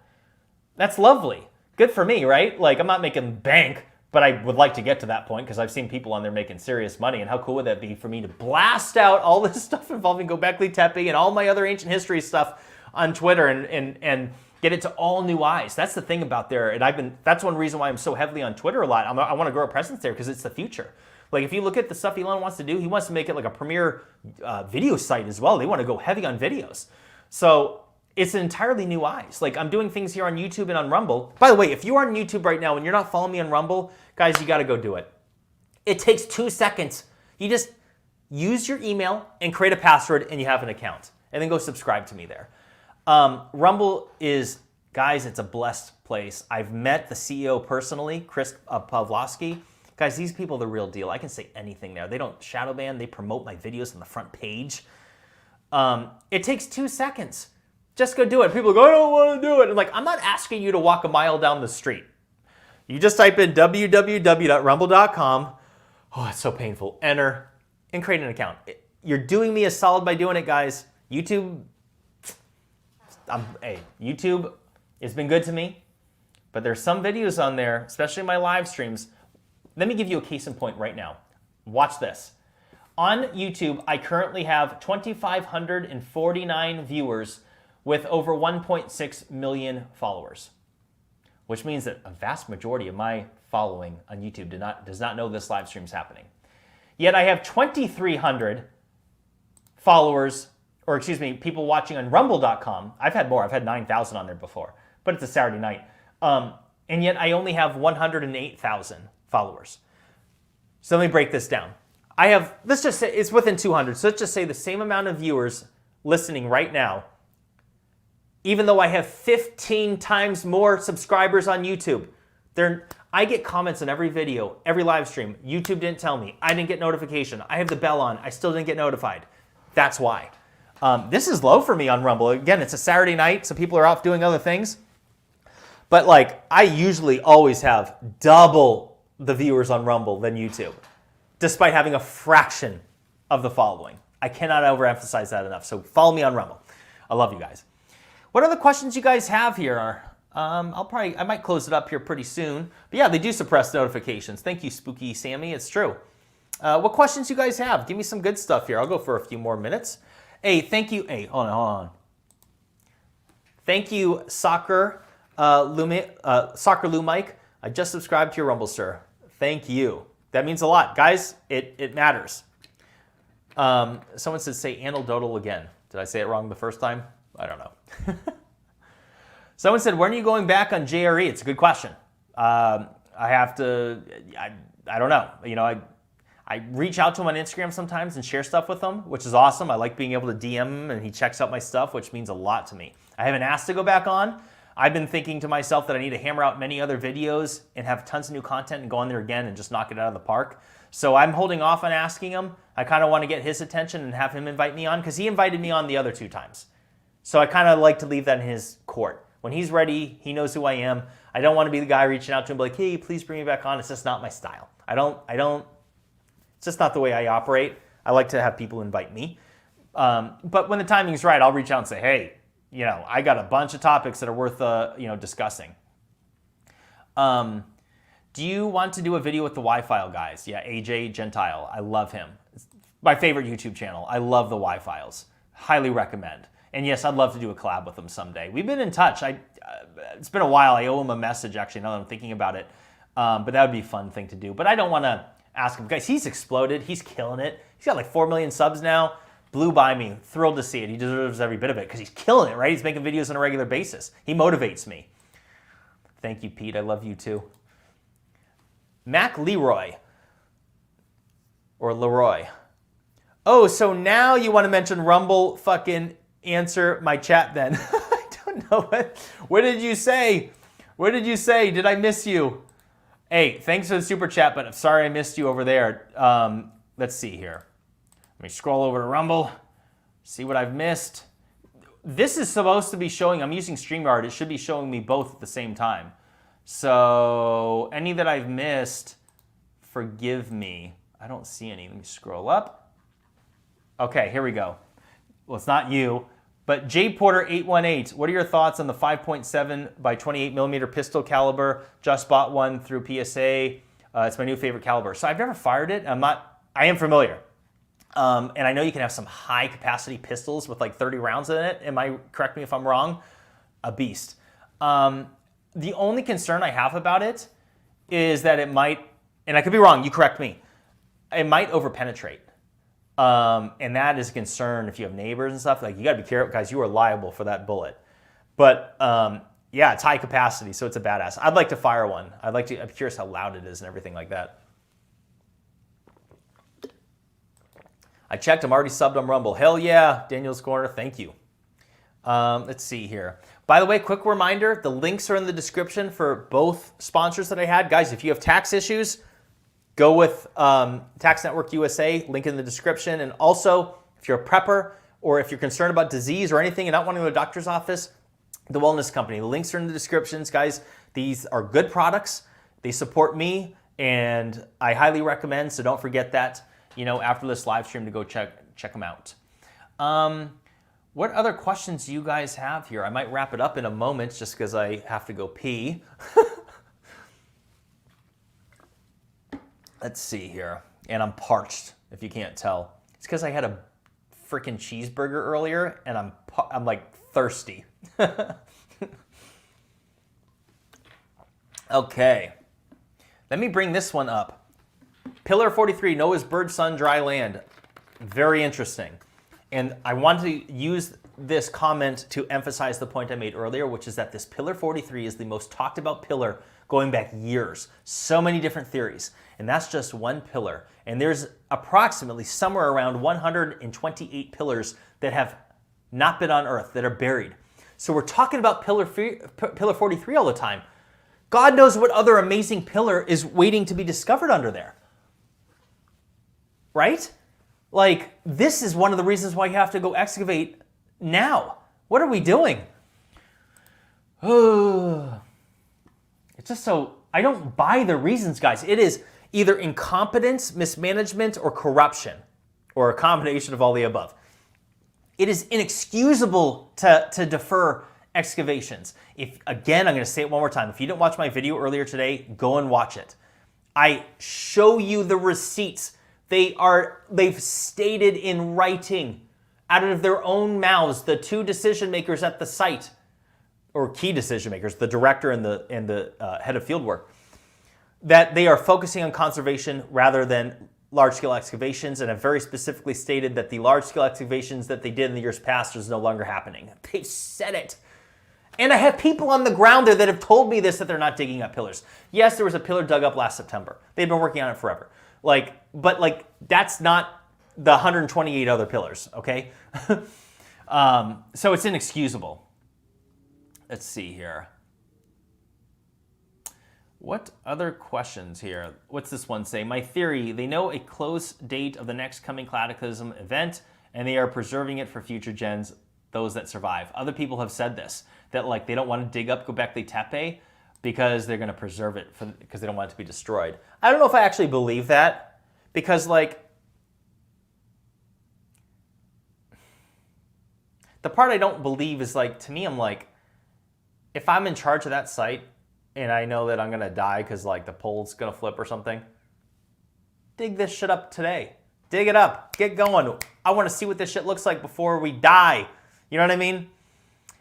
That's lovely. Good for me, right? I'm not making bank, but I would like to get to that point because I've seen people on there making serious money. And how cool would that be for me to blast out all this stuff involving Gobekli Tepe and all my other ancient history stuff on Twitter and get it to all new eyes. That's the thing about there. And that's one reason why I'm so heavily on Twitter a lot. I want to grow a presence there because it's the future. If you look at the stuff Elon wants to do, he wants to make it like a premier video site as well. They want to go heavy on videos. So it's an entirely new eyes. I'm doing things here on YouTube and on Rumble. By the way, if you are on YouTube right now and you're not following me on Rumble, guys, you got to go do it. It takes 2 seconds. You just use your email and create a password and you have an account. And then go subscribe to me there. Rumble is, guys, it's a blessed place. I've met the CEO personally, Chris Pavlovsky. Guys, these people are the real deal. I can say anything there. They don't shadow ban. They promote my videos on the front page. It takes 2 seconds. Just go do it. People go, I don't want to do it. I'm not asking you to walk a mile down the street. You just type in www.rumble.com. Oh, it's so painful. Enter and create an account. You're doing me a solid by doing it, guys. YouTube has been good to me, but there's some videos on there, especially my live streams. Let me give you a case in point right now. Watch this. On YouTube, I currently have 2,549 viewers with over 1.6 million followers, which means that a vast majority of my following on YouTube does not know this live stream is happening. Yet I have 2,300 followers, or excuse me, people watching on rumble.com. I've had more. I've had 9,000 on there before, but it's a Saturday night. And yet I only have 108,000 followers. So let me break this down. I have, let's just say it's within 200. So let's just say the same amount of viewers listening right now, even though I have 15 times more subscribers on YouTube. I get comments on every video, every live stream. YouTube didn't tell me. I didn't get notification. I have the bell on. I still didn't get notified. That's why. This is low for me on Rumble. Again, it's a Saturday night, so people are off doing other things. But I usually always have double the viewers on Rumble than YouTube, despite having a fraction of the following. I cannot overemphasize that enough. So follow me on Rumble. I love you guys. What other questions you guys have here? I might close it up here pretty soon. But yeah, they do suppress notifications. Thank you, Spooky Sammy. It's true. What questions you guys have? Give me some good stuff here. I'll go for a few more minutes. Hey, thank you. Hey, hold on. Thank you, Soccer Lou Mike. I just subscribed to your Rumble, sir. Thank you. That means a lot. Guys, it matters. Someone said say anecdotal again. Did I say it wrong the first time? I don't know. Someone said, when are you going back on JRE? It's a good question. I don't know. I I reach out to him on Instagram sometimes and share stuff with him, which is awesome. I like being able to DM him and he checks out my stuff, which means a lot to me. I haven't asked to go back on. I've been thinking to myself that I need to hammer out many other videos and have tons of new content and go on there again and just knock it out of the park. So I'm holding off on asking him. I kind of want to get his attention and have him invite me on because he invited me on the other 2 times. So I kind of like to leave that in his court. When he's ready, he knows who I am. I don't want to be the guy reaching out to him like, hey, please bring me back on. It's just not my style. It's just not the way I operate. I like to have people invite me. But when the timing's right, I'll reach out and say, hey, I got a bunch of topics that are worth, discussing. Do you want to do a video with the Y-File guys? Yeah, AJ Gentile. I love him. It's my favorite YouTube channel. I love the Y-Files. Highly recommend. And yes, I'd love to do a collab with them someday. We've been in touch. It's been a while. I owe him a message, actually, now that I'm thinking about it. But that would be a fun thing to do. But I don't want to ask him. Guys, he's exploded. He's killing it. He's got like 4 million subs now. Blew by me. Thrilled to see it. He deserves every bit of it because he's killing it, right? He's making videos on a regular basis. He motivates me. Thank you, Pete. I love you too. Mac Leroy. Or Leroy. Oh, so now you want to mention Rumble? Fucking answer my chat then. I don't know. What did you say? What did you say? Did I miss you? Hey, thanks for the super chat, but I'm sorry I missed you over there. Let's see here. Let me scroll over to Rumble, see what I've missed. This is supposed to be showing, I'm using StreamYard, it should be showing me both at the same time. So any that I've missed, forgive me. I don't see any. Let me scroll up. Okay, here we go. Well, it's not you, but J Porter 818. What are your thoughts on the 5.7 by 28 millimeter pistol caliber? Just bought one through PSA. It's my new favorite caliber. So I've never fired it. I am familiar. And I know you can have some high capacity pistols with like 30 rounds in it. Correct me if I'm wrong? A beast. The only concern I have about it is that it might, and I could be wrong, you correct me, it might overpenetrate. And that is a concern if you have neighbors and stuff. Like, you got to be careful, guys. You are liable for that bullet. But yeah, it's high capacity, so it's a badass. I'd like to fire one. I'm curious how loud it is and everything like that. I checked. I'm already subbed on Rumble. Hell yeah, Daniel's Corner. Thank you. Let's see here. By the way, quick reminder, the links are in the description for both sponsors that I had. Guys, if you have tax issues, go with Tax Network USA, link in the description. And also, if you're a prepper or if you're concerned about disease or anything and not wanting to go to a doctor's office, The Wellness Company. The links are in the descriptions. Guys, these are good products. They support me, and I highly recommend, so don't forget that, after this live stream to go check them out. What other questions do you guys have here? I might wrap it up in a moment just because I have to go pee. Let's see here. And I'm parched, if you can't tell. It's because I had a freaking cheeseburger earlier, and I'm like thirsty. Okay. Let me bring this one up. Pillar 43, Noah's Bird Sun Dry Land. Very interesting. And I wanted to use this comment to emphasize the point I made earlier, which is that this Pillar 43 is the most talked about pillar going back years. So many different theories. And that's just one pillar. And there's approximately somewhere around 128 pillars that have not been unearthed, that are buried. So we're talking about Pillar 43 all the time. God knows what other amazing pillar is waiting to be discovered under there. Right? Like, this is one of the reasons why you have to go excavate now. What are we doing? Oh, it's just so, I don't buy the reasons, guys. It is either incompetence, mismanagement, or corruption, or a combination of all the above. It is inexcusable to defer excavations. Again, I'm going to say it one more time. If you didn't watch my video earlier today, go and watch it. I show you the receipts. They've stated in writing, out of their own mouths, the two decision makers at the site, or key decision makers, the director and the head of fieldwork, that they are focusing on conservation rather than large-scale excavations, and have very specifically stated that the large-scale excavations that they did in the years past is no longer happening. They've said it. And I have people on the ground there that have told me this, that they're not digging up pillars. Yes, there was a pillar dug up last September. They've been working on it forever. But that's not the 128 other pillars, okay? So it's inexcusable. Let's see here. What other questions here? What's this one say? My theory, they know a close date of the next coming cataclysm event, and they are preserving it for future gens, those that survive. Other people have said this, that like they don't want to dig up Gobekli Tepe because they're going to preserve it because they don't want it to be destroyed. I don't know if I actually believe that, because like the part I don't believe is like, to me, I'm like, if I'm in charge of that site and I know that I'm going to die because like the pole's going to flip or something, dig this shit up today. Dig it up. Get going. I want to see what this shit looks like before we die. You know what I mean?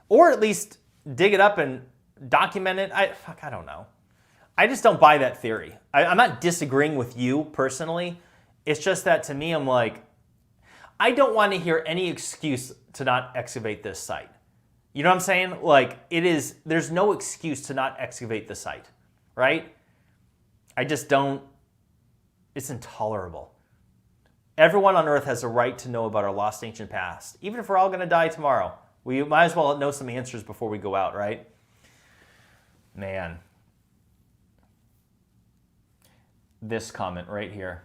Or at least dig it up and document it. I don't know. I just don't buy that theory. I'm not disagreeing with you personally. It's just that to me, I'm like, I don't want to hear any excuse to not excavate this site. You know what I'm saying? Like, there's no excuse to not excavate the site, right? I just don't, it's intolerable. Everyone on earth has a right to know about our lost ancient past. Even if we're all going to die tomorrow, we might as well know some answers before we go out, right? Man. This comment right here.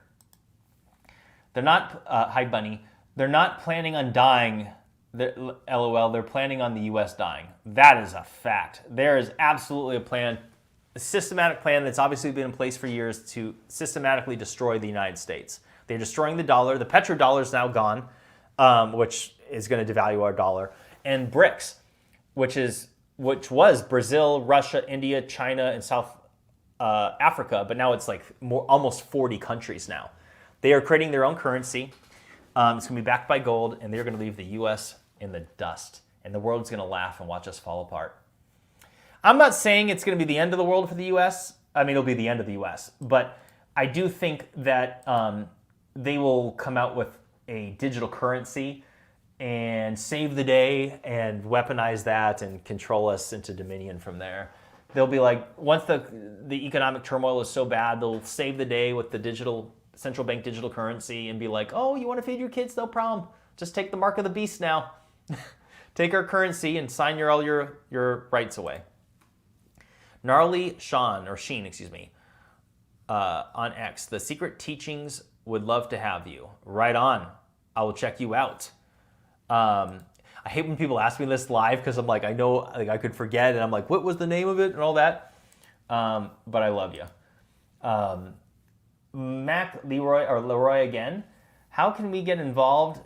They're not, hi Bunny, they're not planning on dying, LOL, they're planning on the US dying. That is a fact. There is absolutely a plan, a systematic plan that's obviously been in place for years to systematically destroy the United States. They're destroying the dollar. The petrodollar is now gone, which is going to devalue our dollar. And BRICS, which was Brazil, Russia, India, China, and South Africa, but now it's like almost 40 countries now. They are creating their own currency. It's going to be backed by gold, and they're going to leave the U.S. in the dust. And the world's going to laugh and watch us fall apart. I'm not saying it's going to be the end of the world for the U.S. I mean, it'll be the end of the U.S. But I do think that they will come out with a digital currency and save the day and weaponize that and control us into dominion from there. They'll be like, once the economic turmoil is so bad, they'll save the day with the digital central bank digital currency and be like, oh, you want to feed your kids? No problem. Just take the mark of the beast now. Take our currency and sign all your rights away. Gnarly Sheen, on X. The secret teachings would love to have you. Right on. I will check you out. I hate when people ask me this live because I'm like, I know like I could forget and I'm like, what was the name of it and all that? But I love you. Mac Leroy again. How can we get involved?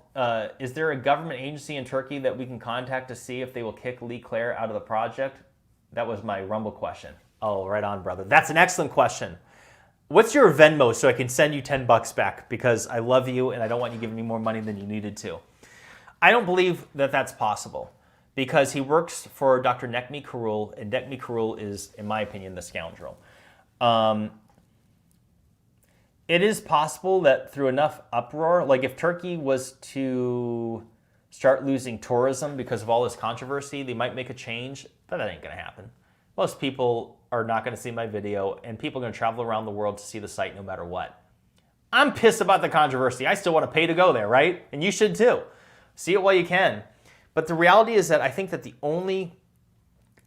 Is there a government agency in Turkey that we can contact to see if they will kick Lee Clare out of the project? That was my Rumble question. Oh, right on, brother. That's an excellent question. What's your Venmo so I can send you $10 back because I love you and I don't want you giving me more money than you needed to? I don't believe that that's possible because he works for Dr. Nekmi Karul, and Nekmi Karul is, in my opinion, the scoundrel. It is possible that through enough uproar, like if Turkey was to start losing tourism because of all this controversy, they might make a change, but that ain't going to happen. Most people are not going to see my video, and people are going to travel around the world to see the site no matter what. I'm pissed about the controversy. I still want to pay to go there, right? And you should too. See it while you can. But the reality is that I think that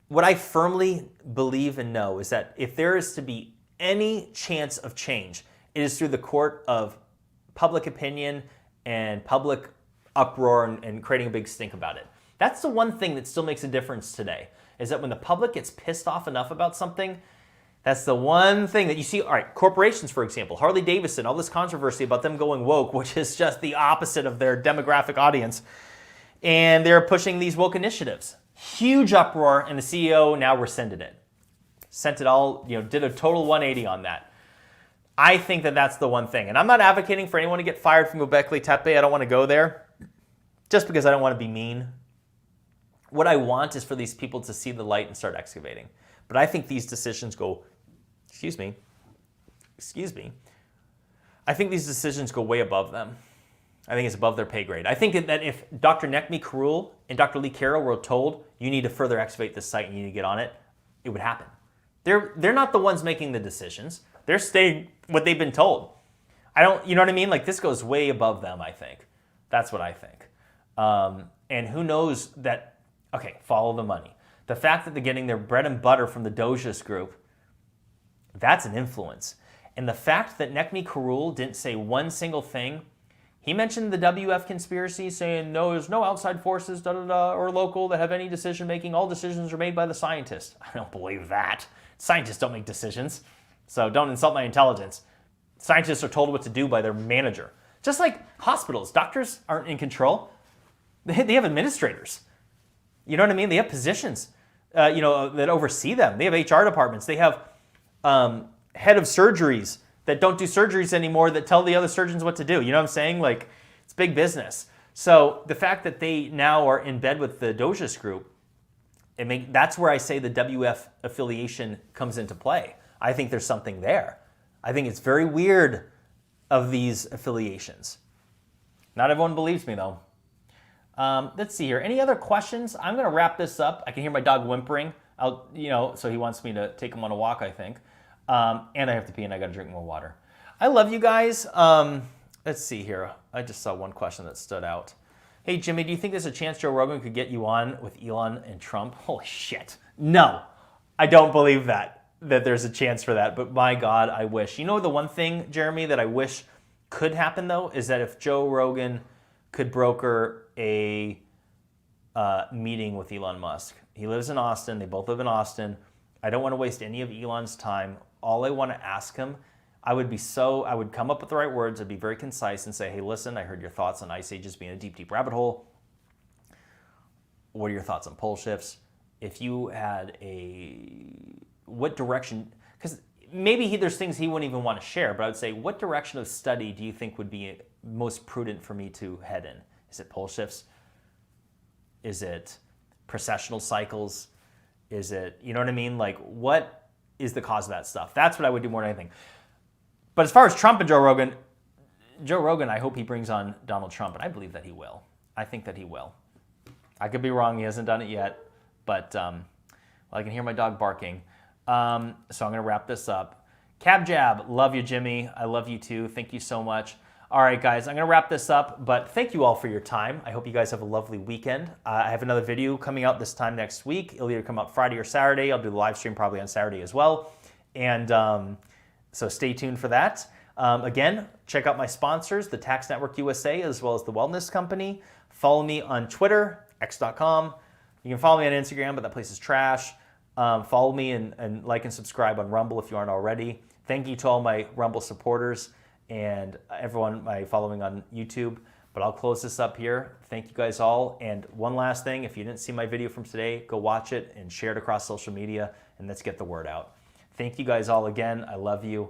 what I firmly believe and know is that if there is to be any chance of change, it is through the court of public opinion and public uproar and creating a big stink about it. That's the one thing that still makes a difference today, is that when the public gets pissed off enough about something, that's the one thing that you see. All right, corporations, for example, Harley Davidson, all this controversy about them going woke, which is just the opposite of their demographic audience. And they're pushing these woke initiatives. Huge uproar, and the CEO now rescinded it. Sent it all, did a total 180 on that. I think that that's the one thing. And I'm not advocating for anyone to get fired from Gobekli Tepe. I don't want to go there just because I don't want to be mean. What I want is for these people to see the light and start excavating. But I think these decisions go, excuse me. I think these decisions go way above them. I think it's above their pay grade. I think that if Dr. Nekmi Karul and Dr. Lee Carroll were told, you need to further excavate this site and you need to get on it, it would happen. They're not the ones making the decisions. They're staying what they've been told. I don't, you know what I mean? Like this goes way above them, I think. That's what I think. And who knows that, okay, follow the money. The fact that they're getting their bread and butter from the Doges group, that's an influence. And the fact that Nekmi Karul didn't say one single thing, he mentioned the WF conspiracy saying, no, there's no outside forces, or local that have any decision making. All decisions are made by the scientists. I don't believe that. Scientists don't make decisions. So don't insult my intelligence. Scientists are told what to do by their manager. Just like hospitals, doctors aren't in control. They have administrators. You know what I mean? They have positions, that oversee them. They have HR departments. They have head of surgeries that don't do surgeries anymore that tell the other surgeons what to do. You know what I'm saying? Like, it's big business. So the fact that they now are in bed with the Doges group, that's where I say the WF affiliation comes into play. I think there's something there. I think it's very weird of these affiliations. Not everyone believes me, though. Let's see here. Any other questions? I'm going to wrap this up. I can hear my dog whimpering. So he wants me to take him on a walk, I think. And I have to pee and I got to drink more water. I love you guys. Let's see here. I just saw one question that stood out. Hey, Jimmy, do you think there's a chance Joe Rogan could get you on with Elon and Trump? Holy shit. No, I don't believe that there's a chance for that. But my God, I wish. You know the one thing, Jeremy, that I wish could happen, though, is that if Joe Rogan could broker a meeting with Elon Musk. He lives in Austin. They both live in Austin. I don't want to waste any of Elon's time. All I want to ask him, I would come up with the right words. I'd be very concise and say, hey, listen, I heard your thoughts on ice ages being a deep, deep rabbit hole. What are your thoughts on pole shifts? If you had what direction, because maybe there's things he wouldn't even want to share, but I would say, what direction of study do you think would be most prudent for me to head in? Is it pole shifts? Is it precessional cycles? Is it, you know what I mean? Like, what is the cause of that stuff? That's what I would do more than anything. But as far as Trump and Joe Rogan, I hope he brings on Donald Trump, and I believe that he will. I think that he will. I could be wrong. He hasn't done it yet, but I can hear my dog barking. So I'm going to wrap this up. Cab Jab, love you, Jimmy. I love you too. Thank you so much. All right, guys, I'm going to wrap this up, but thank you all for your time. I hope you guys have a lovely weekend. I have another video coming out this time next week. It'll either come out Friday or Saturday. I'll do the live stream probably on Saturday as well. And so stay tuned for that. Again, check out my sponsors, the Tax Network USA, as well as the Wellness Company. Follow me on Twitter, x.com. You can follow me on Instagram, but that place is trash. Follow me and like and subscribe on Rumble if you aren't already. Thank you to all my Rumble supporters and everyone my following on YouTube. But I'll close this up here. Thank you guys all. And one last thing, if you didn't see my video from today, go watch it and share it across social media, and let's get the word out. Thank you guys all again. I love you.